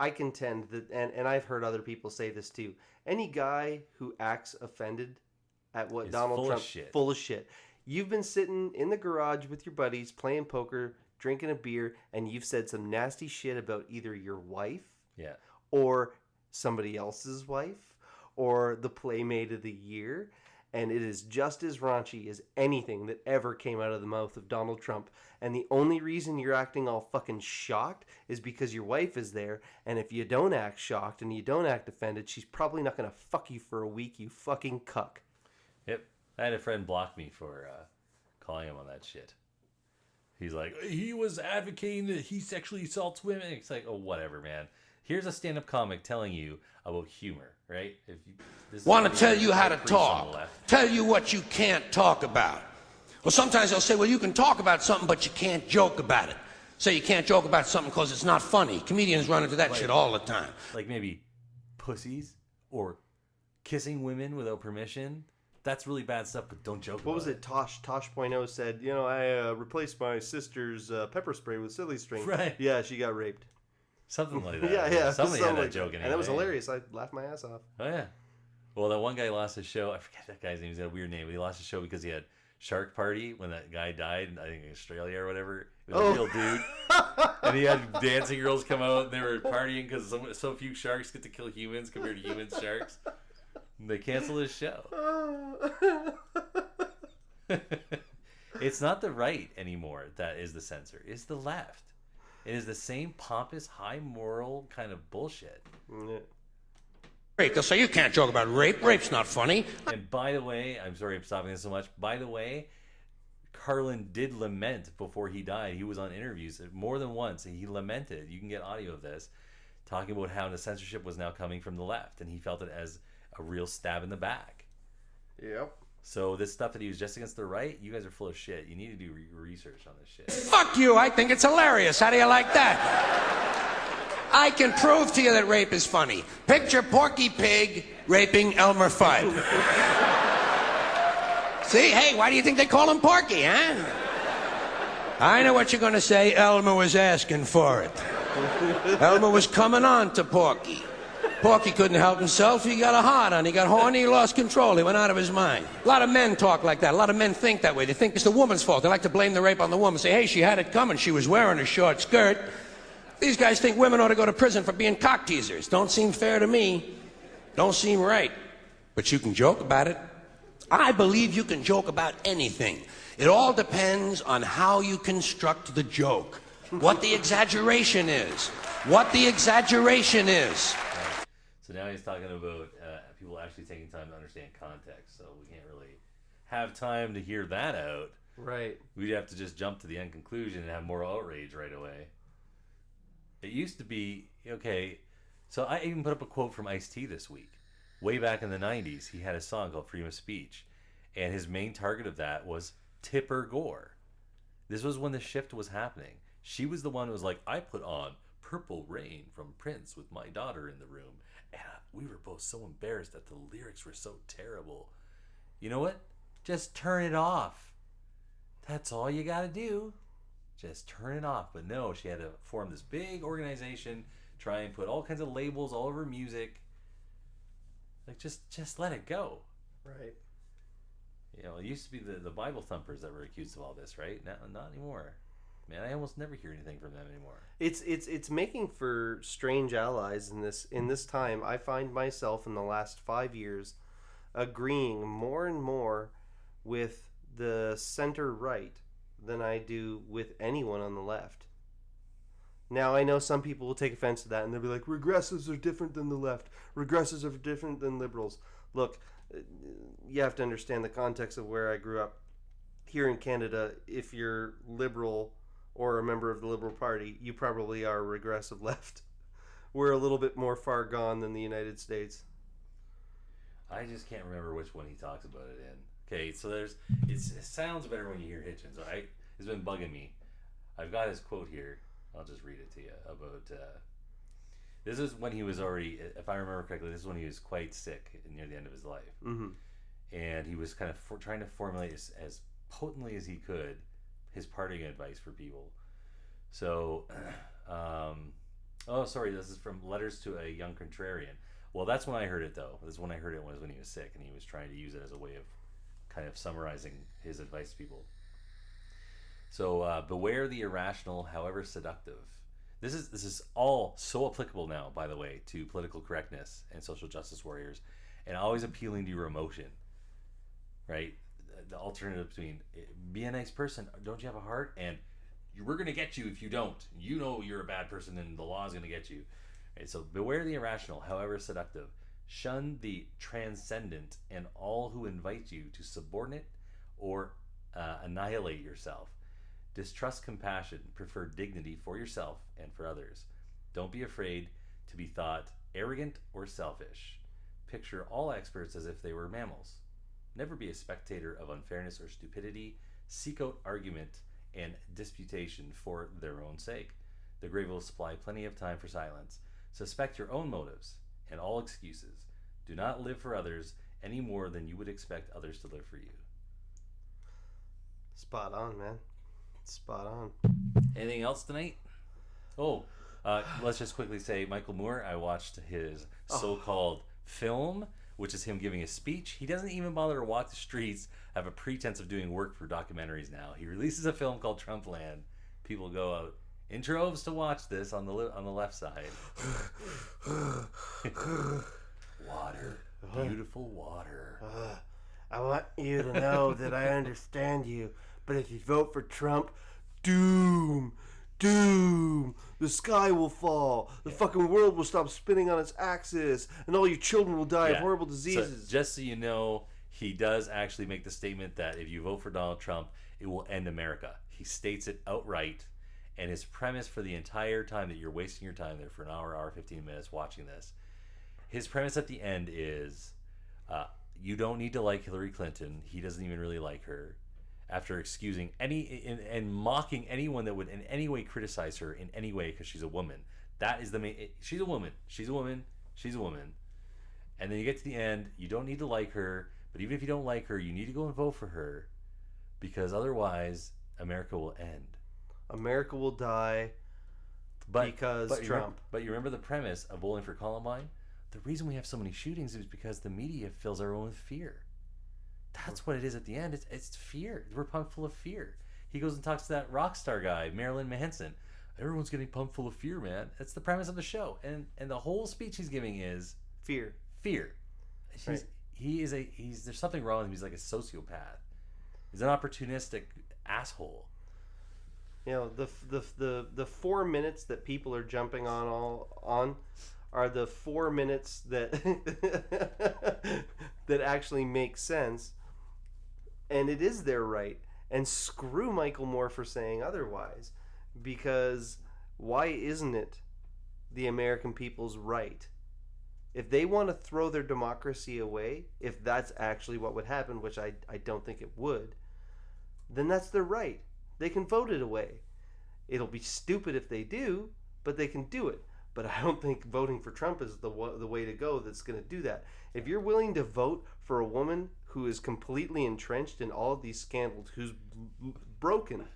Speaker 2: I contend that, and I've heard other people say this too, any guy who acts offended at what Donald Trump, full of shit. You've been sitting in the garage with your buddies playing poker, drinking a beer, and you've said some nasty shit about either your wife, or somebody else's wife, or the Playmate of the Year, and it is just as raunchy as anything that ever came out of the mouth of Donald Trump. And the only reason you're acting all fucking shocked is because your wife is there, and if you don't act shocked and you don't act offended, she's probably not going to fuck you for a week, you fucking cuck.
Speaker 1: Yep. I had a friend block me for calling him on that shit. He's like, he was advocating that he sexually assaults women. It's like, oh, whatever, man. Here's a stand-up comic telling you about humor, right?
Speaker 17: Want to tell you how to talk. Tell you what you can't talk about. Well, sometimes they'll say, well, you can talk about something, but you can't joke about it. Say you can't joke about something because it's not funny. Comedians run into that shit all the time.
Speaker 1: Like maybe pussies or kissing women without permission. That's really bad stuff, but don't joke about it.
Speaker 2: What was it? Tosh.0 said, I replaced my sister's pepper spray with silly string.
Speaker 1: Right.
Speaker 2: Yeah, she got raped.
Speaker 1: Something like that.
Speaker 2: Yeah.
Speaker 1: Somebody had that joke anyway.
Speaker 2: And it was hilarious. I laughed my ass off.
Speaker 1: Oh, yeah. Well, that one guy lost his show. I forget that guy's name. He's got a weird name, but he lost his show because he had Shark Party when that guy died, I think in Australia or whatever. It was a real dude. And he had dancing girls come out and they were partying because so few sharks get to kill humans compared to human sharks. And they canceled his show. It's not the right anymore that is the censor. It's the left. It is the same pompous, high moral kind of bullshit.
Speaker 17: Rape. They'll say you can't joke about rape. Rape's not funny.
Speaker 1: And by the way, I'm sorry I'm stopping this so much. By the way, Carlin did lament before he died. He was on interviews more than once, and he lamented. You can get audio of this, talking about how the censorship was now coming from the left, and he felt it as a real stab in the back.
Speaker 2: Yep.
Speaker 1: So this stuff that he was just against the right, you guys are full of shit. You need to do research on this shit.
Speaker 17: Fuck you. I think it's hilarious. How do you like that? I can prove to you that rape is funny. Picture Porky Pig raping Elmer Fudd. See? Hey, why do you think they call him Porky, huh? I know what you're going to say. Elmer was asking for it. Elmer was coming on to Porky. Porky couldn't help himself. He got a hard on. He got horny. He lost control. He went out of his mind. A lot of men talk like that. A lot of men think that way. They think it's the woman's fault. They like to blame the rape on the woman. Say, hey, she had it coming. She was wearing a short skirt. These guys think women ought to go to prison for being cock teasers. Don't seem fair to me. Don't seem right. But you can joke about it. I believe you can joke about anything. It all depends on how you construct the joke. What the exaggeration is. What the exaggeration is.
Speaker 1: So now he's talking about people actually taking time to understand context. So we can't really have time to hear that out.
Speaker 2: Right.
Speaker 1: We'd have to just jump to the end conclusion and have moral outrage right away. It used to be, okay, so I even put up a quote from Ice-T this week. Way back in the 90s, he had a song called Freedom of Speech. And his main target of that was Tipper Gore. This was when the shift was happening. She was the one who was like, I put on Purple Rain from Prince with my daughter in the room. And we were both so embarrassed that the lyrics were so terrible. You know what? Just turn it off. That's all you gotta do. Just turn it off. But no, she had to form this big organization, try and put all kinds of labels all over music. Like, just let it go.
Speaker 2: Right.
Speaker 1: You know, it used to be the Bible thumpers that were accused of all this, right? Not anymore. Man, I almost never hear anything from them anymore.
Speaker 2: It's making for strange allies in this time. I find myself in the last 5 years agreeing more and more with the center right than I do with anyone on the left. Now, I know some people will take offense to that and they'll be like, regressives are different than the left. Regressives are different than liberals. Look, you have to understand the context of where I grew up. Here in Canada, if you're liberal or a member of the Liberal Party, you probably are regressive left. We're a little bit more far gone than the United States.
Speaker 1: I just can't remember which one he talks about it in. Okay, so it sounds better when you hear Hitchens, all right? It's been bugging me. I've got his quote here. I'll just read it to you about... this is when he was already, if I remember correctly, this is when he was quite sick near the end of his life. Mm-hmm. And he was kind of trying to formulate as potently as he could his parting advice for people. So, this is from Letters to a Young Contrarian. Well, that's when I heard it, though. This is when I heard it was when he was sick, and he was trying to use it as a way of kind of summarizing his advice to people. So, beware the irrational, however seductive. This is all so applicable now, by the way, to political correctness and social justice warriors, and always appealing to your emotion, right? The alternative between be a nice person, don't you have a heart, and we're going to get you if you don't. You know you're a bad person, and the law is going to get you. Right, so beware the irrational, however seductive. Shun the transcendent and all who invite you to subordinate or annihilate yourself. Distrust compassion. Prefer dignity for yourself and for others. Don't be afraid to be thought arrogant or selfish. Picture all experts as if they were mammals. Never be a spectator of unfairness or stupidity. Seek out argument and disputation for their own sake. The grave will supply plenty of time for silence. Suspect your own motives and all excuses. Do not live for others any more than you would expect others to live for you.
Speaker 2: Spot on, man. Spot on.
Speaker 1: Anything else tonight? Let's just quickly say Michael Moore, I watched his so-called film, which is him giving a speech. He doesn't even bother to walk the streets, have a pretense of doing work for documentaries now. He releases a film called Trumpland. People go out in droves to watch this on the left side. Water. Beautiful water.
Speaker 2: I want you to know that I understand you, but if you vote for Trump, doom. The sky will fall. The fucking world will stop spinning on its axis, and all your children will die of horrible diseases.
Speaker 1: So, just so you know, he does actually make the statement that if you vote for Donald Trump, it will end America. He states it outright, and his premise for the entire time that you're wasting your time there for an hour 15 minutes watching this, his premise at the end is, you don't need to like Hillary Clinton. He doesn't even really like her. After excusing and mocking anyone that would in any way criticize her in any way because she's a woman. That is the main... She's a woman. And then you get to the end, you don't need to like her, but even if you don't like her, you need to go and vote for her because otherwise America will end.
Speaker 2: America will die because Trump.
Speaker 1: But you remember the premise of Bowling for Columbine? The reason we have so many shootings is because the media fills everyone with fear. That's what it is at the end. It's fear. We're pumped full of fear. He goes and talks to that rock star guy, Marilyn Manson. Everyone's getting pumped full of fear, man. That's the premise of the show. And the whole speech he's giving is
Speaker 2: fear.
Speaker 1: Right. There's something wrong with him. He's like a sociopath. He's an opportunistic asshole.
Speaker 2: You know, the 4 minutes that people are jumping on are the 4 minutes that that actually make sense. And it is their right. And screw Michael Moore for saying otherwise. Because why isn't it the American people's right? If they want to throw their democracy away, if that's actually what would happen, which I don't think it would, then that's their right. They can vote it away. It'll be stupid if they do, but they can do it. But I don't think voting for Trump is the way to go that's going to do that. If you're willing to vote for a woman who is completely entrenched in all of these scandals, who's broken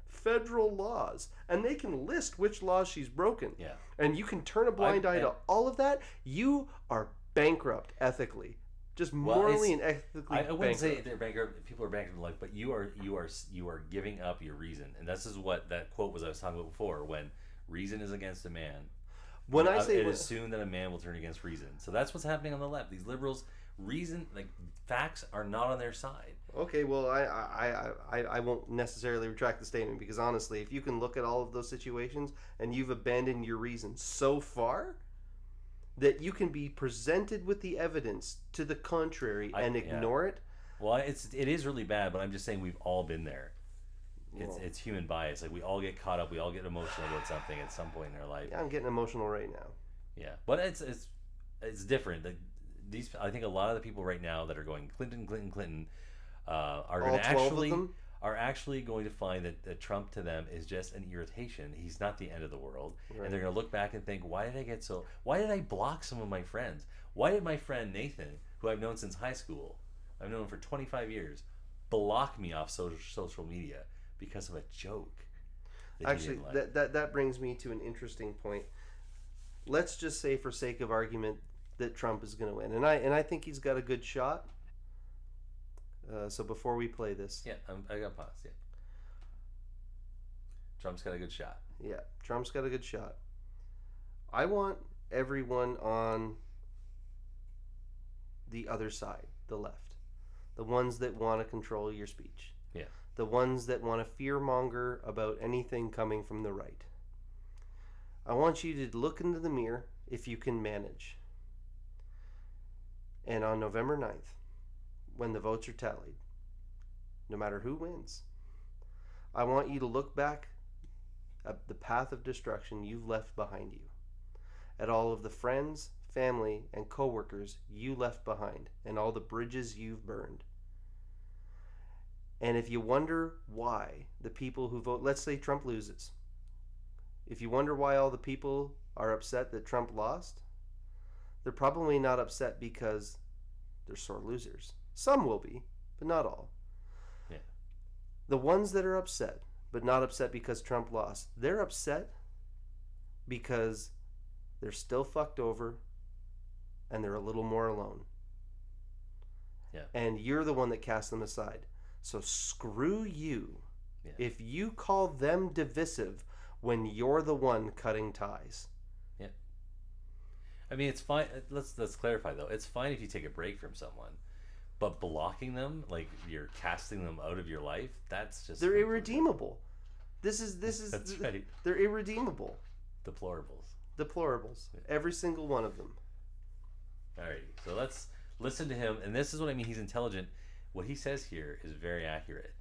Speaker 2: federal laws, and they can list which laws she's broken, and you can turn a blind eye to all of that, you are bankrupt ethically. Just morally and ethically
Speaker 1: I wouldn't say
Speaker 2: bankrupt.
Speaker 1: they're bankrupt. People are bankrupt in life, but you are giving up your reason, and this is what that quote was I was talking about before. When reason is against a man,
Speaker 2: when I say
Speaker 1: it is soon that a man will turn against reason. So that's what's happening on the left. These liberals, reason, like facts, are not on their side.
Speaker 2: Okay, well, I won't necessarily retract the statement, because honestly, if you can look at all of those situations and you've abandoned your reason so far that you can be presented with the evidence to the contrary and ignore it.
Speaker 1: Well, it is really bad, but I'm just saying we've all been there. It's human bias. Like, we all get caught up. We all get emotional about something at some point in our life.
Speaker 2: Yeah, I'm getting emotional right now.
Speaker 1: Yeah, but it's different. I think a lot of the people right now that are going Clinton are going to actually going to find that Trump to them is just an irritation. He's not the end of the world,
Speaker 2: Right.
Speaker 1: and they're going to look back and think, why did I block some of my friends? Why did my friend Nathan, who I've known since high school, I've known him for 25 years, block me off social media because of a joke?
Speaker 2: Actually, that brings me to an interesting point. Let's just say, for sake of argument, that Trump is going to win, and I think he's got a good shot. So before we play this,
Speaker 1: I got pause. Yeah, Trump's got a good shot.
Speaker 2: Yeah, Trump's got a good shot. I want everyone on the other side, the left, the ones that want to control your speech.
Speaker 1: Yeah.
Speaker 2: The ones that want to fearmonger about anything coming from the right. I want you to look into the mirror if you can manage. And on November 9th, when the votes are tallied, no matter who wins, I want you to look back at the path of destruction you've left behind you, at all of the friends, family, and coworkers you left behind, and all the bridges you've burned. And if you wonder why the people who vote, let's say Trump loses, if you wonder why all the people are upset that Trump lost, they're probably not upset because they're sore losers. Some will be, but not all.
Speaker 1: Yeah.
Speaker 2: The ones that are upset, but not upset because Trump lost, they're upset because they're still fucked over and they're a little more alone.
Speaker 1: Yeah.
Speaker 2: And you're the one that cast them aside. So screw you if you call them divisive when you're the one cutting ties.
Speaker 1: Yeah. I mean, it's fine. Let's clarify though. It's fine if you take a break from someone, but blocking them, like you're casting them out of your life, that's just
Speaker 2: they're irredeemable. This is
Speaker 1: That's right.
Speaker 2: They're irredeemable.
Speaker 1: Deplorables.
Speaker 2: Every single one of them.
Speaker 1: All right. So let's listen to him, and this is what I mean. He's intelligent. What he says here is very accurate.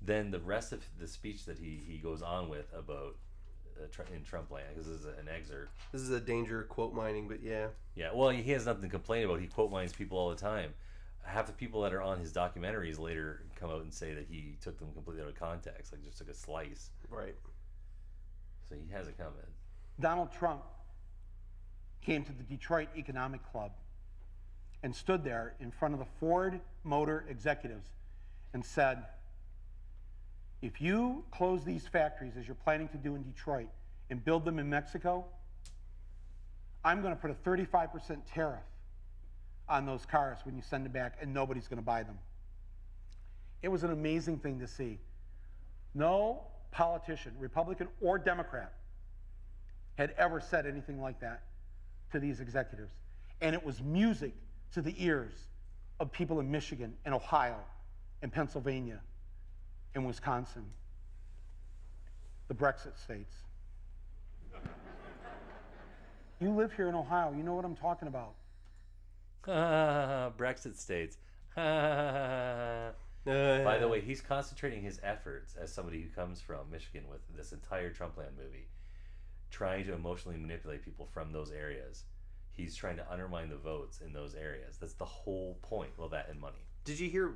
Speaker 1: Then the rest of the speech that he goes on with about in Trump land, because this is an excerpt.
Speaker 2: This is a danger of quote mining, but yeah.
Speaker 1: Yeah, well, he has nothing to complain about. He quote mines people all the time. Half the people that are on his documentaries later come out and say that he took them completely out of context, like just took a slice.
Speaker 2: Right.
Speaker 1: So he has it coming.
Speaker 18: Donald Trump came to the Detroit Economic Club and stood there in front of the Ford Motor executives and said, if you close these factories as you're planning to do in Detroit and build them in Mexico, I'm going to put a 35% tariff on those cars when you send them back, and nobody's going to buy them. It was an amazing thing to see. No politician, Republican or Democrat, had ever said anything like that to these executives. And it was music to the ears of people in Michigan and Ohio and Pennsylvania and Wisconsin, the Brexit states. You live here in Ohio, you know what I'm talking about.
Speaker 1: Brexit states. By the way, he's concentrating his efforts as somebody who comes from Michigan with this entire Trumpland movie, trying to emotionally manipulate people from those areas. He's trying to undermine the votes in those areas. That's the whole point. Well, that and money.
Speaker 2: Did you hear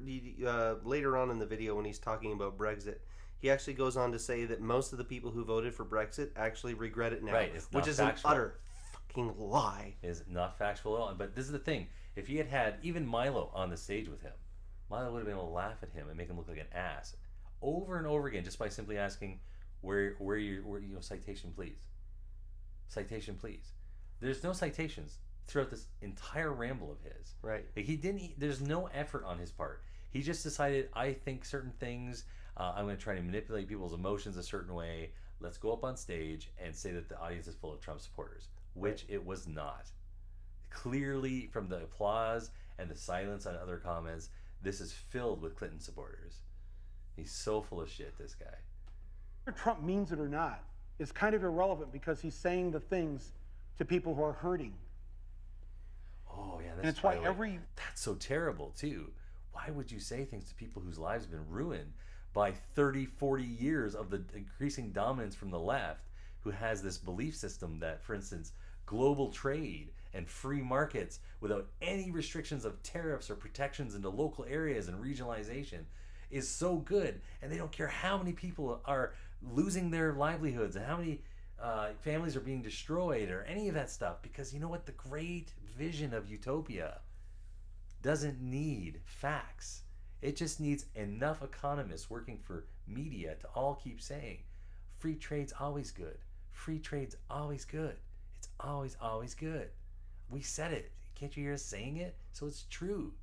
Speaker 2: later on in the video when he's talking about Brexit, he actually goes on to say that most of the people who voted for Brexit actually regret it now,
Speaker 1: Right, it's
Speaker 2: which
Speaker 1: not
Speaker 2: is
Speaker 1: factual.
Speaker 2: an utter fucking lie.
Speaker 1: Is not factual at all. But this is the thing: if he had even Milo on the stage with him, Milo would have been able to laugh at him and make him look like an ass over and over again just by simply asking, "Where citation, please? Citation, please." There's no citations throughout this entire ramble of his.
Speaker 2: Right.
Speaker 1: Like there's no effort on his part. He just decided, I think certain things. I'm going to try to manipulate people's emotions a certain way. Let's go up on stage and say that the audience is full of Trump supporters, which it was not. Clearly, from the applause and the silence on other comments, this is filled with Clinton supporters. He's so full of shit, this guy.
Speaker 18: Whether Trump means it or not is kind of irrelevant because he's saying the things to people who are hurting.
Speaker 1: Oh, yeah,
Speaker 18: And it's why
Speaker 1: that's so terrible, too. Why would you say things to people whose lives have been ruined by 30, 40 years of the increasing dominance from the left, who has this belief system that, for instance, global trade and free markets without any restrictions of tariffs or protections into local areas and regionalization is so good, and they don't care how many people are losing their livelihoods and how many families are being destroyed or any of that stuff, because you know what? The great vision of utopia doesn't need facts. It just needs enough economists working for media to all keep saying, free trade's always good. Free trade's always good. It's always, always good. We said it. Can't you hear us saying it? So it's true.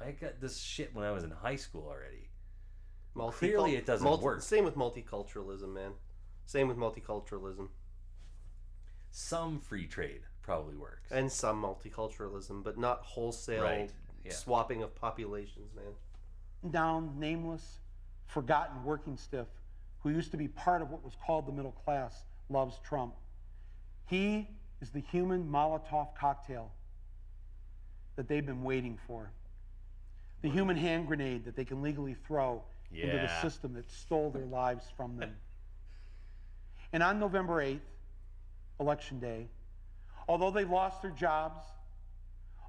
Speaker 1: I got this shit when I was in high school already. Clearly it doesn't work.
Speaker 2: Same with multiculturalism, man. Same with multiculturalism.
Speaker 1: Some free trade probably works.
Speaker 2: And some multiculturalism, but not wholesale swapping of populations, man.
Speaker 18: Down, nameless, forgotten working stiff who used to be part of what was called the middle class loves Trump. He is the human Molotov cocktail that they've been waiting for. The human hand grenade that they can legally throw into the system that stole their lives from them. And on November 8th, Election Day, although they've lost their jobs,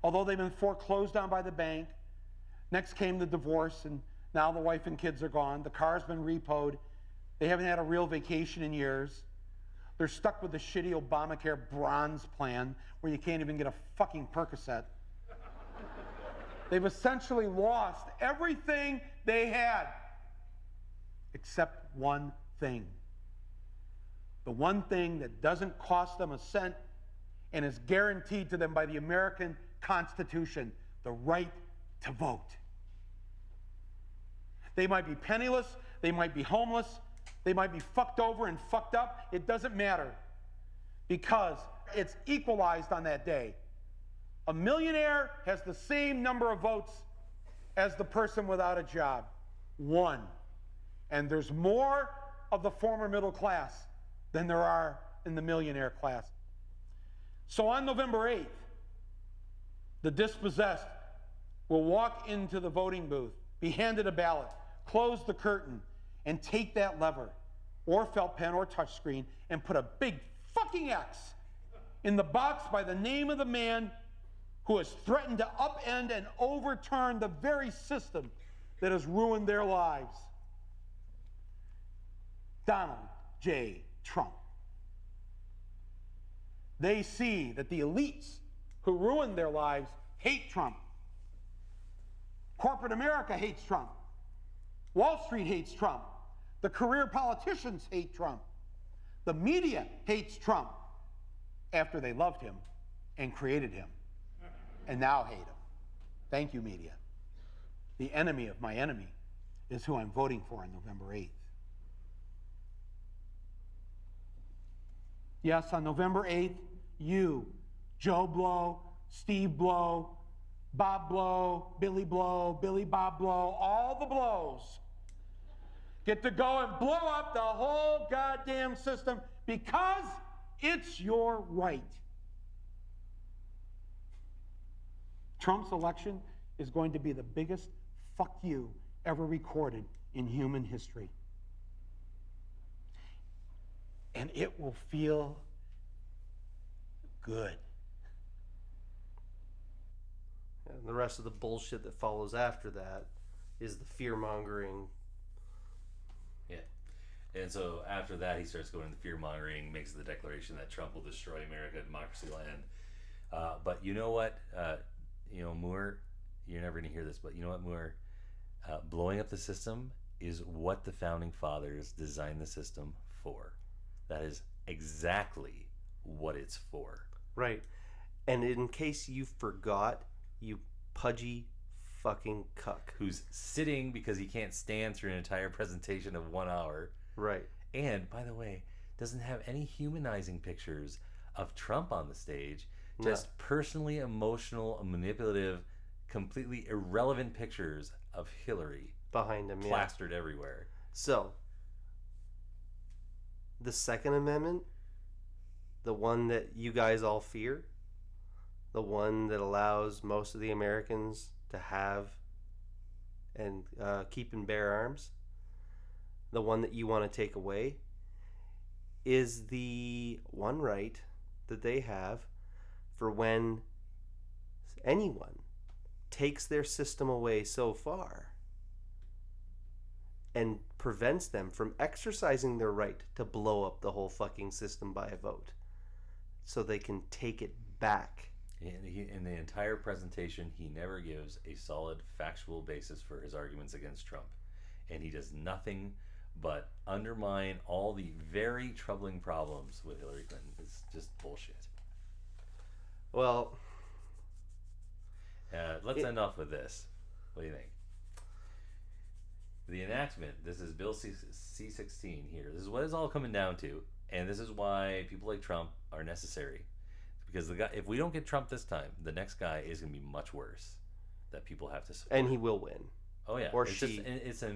Speaker 18: although they've been foreclosed on by the bank, next came the divorce, and now the wife and kids are gone, the car's been repoed, they haven't had a real vacation in years, they're stuck with the shitty Obamacare bronze plan where you can't even get a fucking Percocet. They've essentially lost everything they had, except one thing. The one thing that doesn't cost them a cent and is guaranteed to them by the American Constitution, the right to vote. They might be penniless, they might be homeless, they might be fucked over and fucked up. It doesn't matter because it's equalized on that day. A millionaire has the same number of votes as the person without a job. 1. And there's more of the former middle class than there are in the millionaire class. So on November 8th, the dispossessed will walk into the voting booth, be handed a ballot, close the curtain, and take that lever, or felt pen or touchscreen, and put a big fucking X in the box by the name of the man who has threatened to upend and overturn the very system that has ruined their lives. Donald J. Trump. They see that the elites who ruined their lives hate Trump. Corporate America hates Trump. Wall Street hates Trump. The career politicians hate Trump. The media hates Trump after they loved him and created him and now hate him. Thank you, media. The enemy of my enemy is who I'm voting for on November 8th. Yes, on November 8th, you, Joe Blow, Steve Blow, Bob Blow, Billy Bob Blow, all the blows get to go and blow up the whole goddamn system because it's your right. Trump's election is going to be the biggest fuck you ever recorded in human history. And it will feel good.
Speaker 2: And the rest of the bullshit that follows after that is the fear-mongering
Speaker 1: And so after that, he starts going into fear-mongering, makes the declaration that Trump will destroy America, democracy land. But you know what? Moore, you're never going to hear this, but you know what, Moore? Blowing up the system is what the founding fathers designed the system for. That is exactly what it's for.
Speaker 2: Right. And in case you forgot, you pudgy fucking cuck.
Speaker 1: Who's sitting because he can't stand through an entire presentation of 1 hour.
Speaker 2: Right.
Speaker 1: And, by the way, doesn't have any humanizing pictures of Trump on the stage. Just personally emotional, manipulative, completely irrelevant pictures of Hillary
Speaker 2: behind him,
Speaker 1: plastered everywhere.
Speaker 2: So, the Second Amendment, the one that you guys all fear, the one that allows most of the Americans to have and keep and bear arms, the one that you want to take away, is the one right that they have for when anyone takes their system away so far and prevents them from exercising their right to blow up the whole fucking system by a vote so they can take it back.
Speaker 1: In the entire presentation, he never gives a solid factual basis for his arguments against Trump. And he does nothing but undermine all the very troubling problems with Hillary Clinton. It's just bullshit.
Speaker 2: Well,
Speaker 1: let's end off with this. What do you think? The enactment, this is Bill C16 here. This is what it's all coming down to. And this is why people like Trump are necessary. Because the guy, if we don't get Trump this time, the next guy is going to be much worse that people have to support.
Speaker 2: And he will win.
Speaker 1: Oh, yeah.
Speaker 2: Or
Speaker 1: it's
Speaker 2: she.
Speaker 1: It's a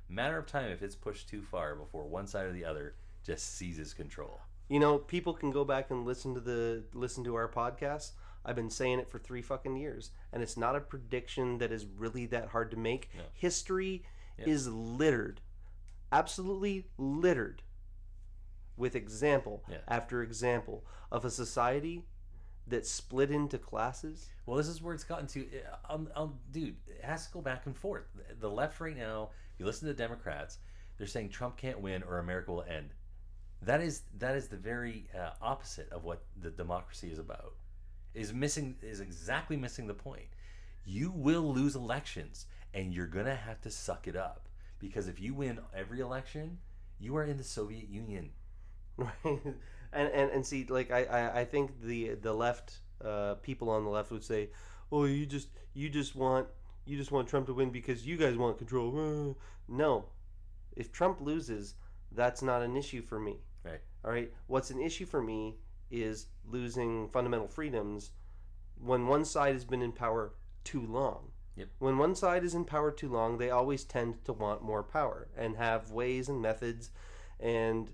Speaker 1: matter of time if it's pushed too far before one side or the other just seizes control.
Speaker 2: You know, people can go back and listen to our podcast. I've been saying it for 3 fucking years, and it's not a prediction that is really that hard to make. No. History is littered, absolutely littered, with example after example of a society that split into classes.
Speaker 1: Well, this is where it's gotten to. Dude, it has to go back and forth. The left right now, you listen to Democrats, they're saying Trump can't win or America will end. That is the very opposite of what the democracy is about. Is exactly missing the point. You will lose elections, and you're gonna have to suck it up, because if you win every election, you are in the Soviet Union.
Speaker 2: Right. And see, like I think the left people on the left would say, oh, you just want Trump to win because you guys want control. No, if Trump loses, that's not an issue for me.
Speaker 1: Right.
Speaker 2: All right. What's an issue for me is losing fundamental freedoms when one side has been in power too long.
Speaker 1: Yep.
Speaker 2: When one side is in power too long, they always tend to want more power and have ways and methods and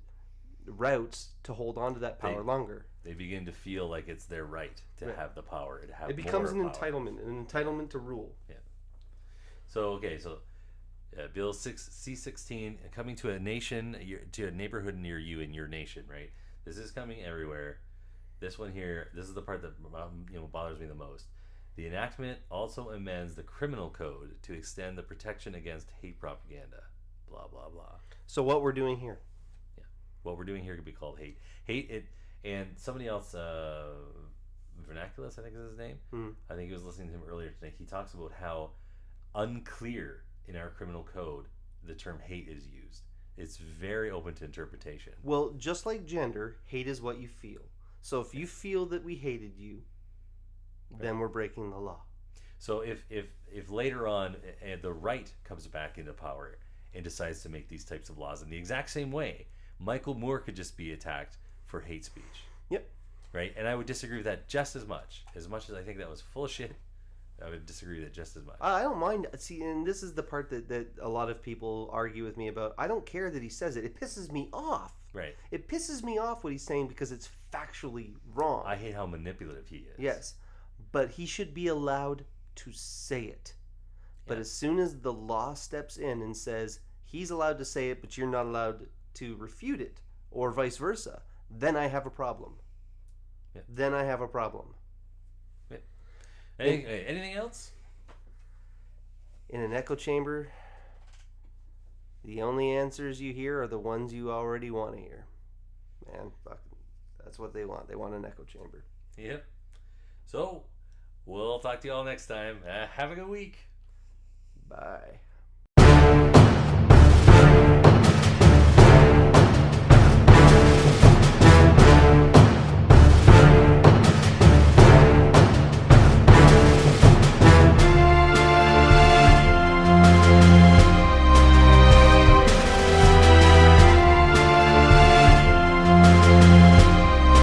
Speaker 2: routes to hold on to that power longer.
Speaker 1: They begin to feel like it's their right to have the power. To have
Speaker 2: it becomes an
Speaker 1: power.
Speaker 2: entitlement to rule.
Speaker 1: Yeah. So Bill C16 coming to a nation, to a neighborhood near you in your nation, right? This is coming everywhere. This one here, this is the part that bothers me the most. The enactment also amends the criminal code to extend the protection against hate propaganda. Blah blah blah.
Speaker 2: So what we're doing here?
Speaker 1: Yeah, what we're doing here could be called hate. And somebody else, Vernaculus, I think is his name. I think he was listening to him earlier today. He talks about how unclear in our criminal code the term hate is used. It's very open to interpretation.
Speaker 2: Well, just like gender, hate is what you feel. So if you feel that we hated you, then we're breaking the law.
Speaker 1: So if later on the right comes back into power and decides to make these types of laws in the exact same way, Michael Moore could just be attacked for hate speech.
Speaker 2: Yep.
Speaker 1: Right? And I would disagree with that just as much. As much as I think that was full of shit, I would disagree with it just as much.
Speaker 2: I don't mind. See, and this is the part that a lot of people argue with me about. I don't care that he says it. It pisses me off.
Speaker 1: Right.
Speaker 2: It pisses me off what he's saying because it's factually wrong.
Speaker 1: I hate how manipulative he is.
Speaker 2: Yes. But he should be allowed to say it. But as soon as the law steps in and says he's allowed to say it, but you're not allowed to refute it, or vice versa, then I have a problem.
Speaker 1: Yeah.
Speaker 2: Then I have a problem.
Speaker 1: Yeah. Anything else?
Speaker 2: In an echo chamber, The only answers you hear are the ones you already want to hear. Man, fuck, that's what they want. They want an echo chamber.
Speaker 1: Yep. So, we'll talk to you all next time. Have a good week.
Speaker 2: Bye.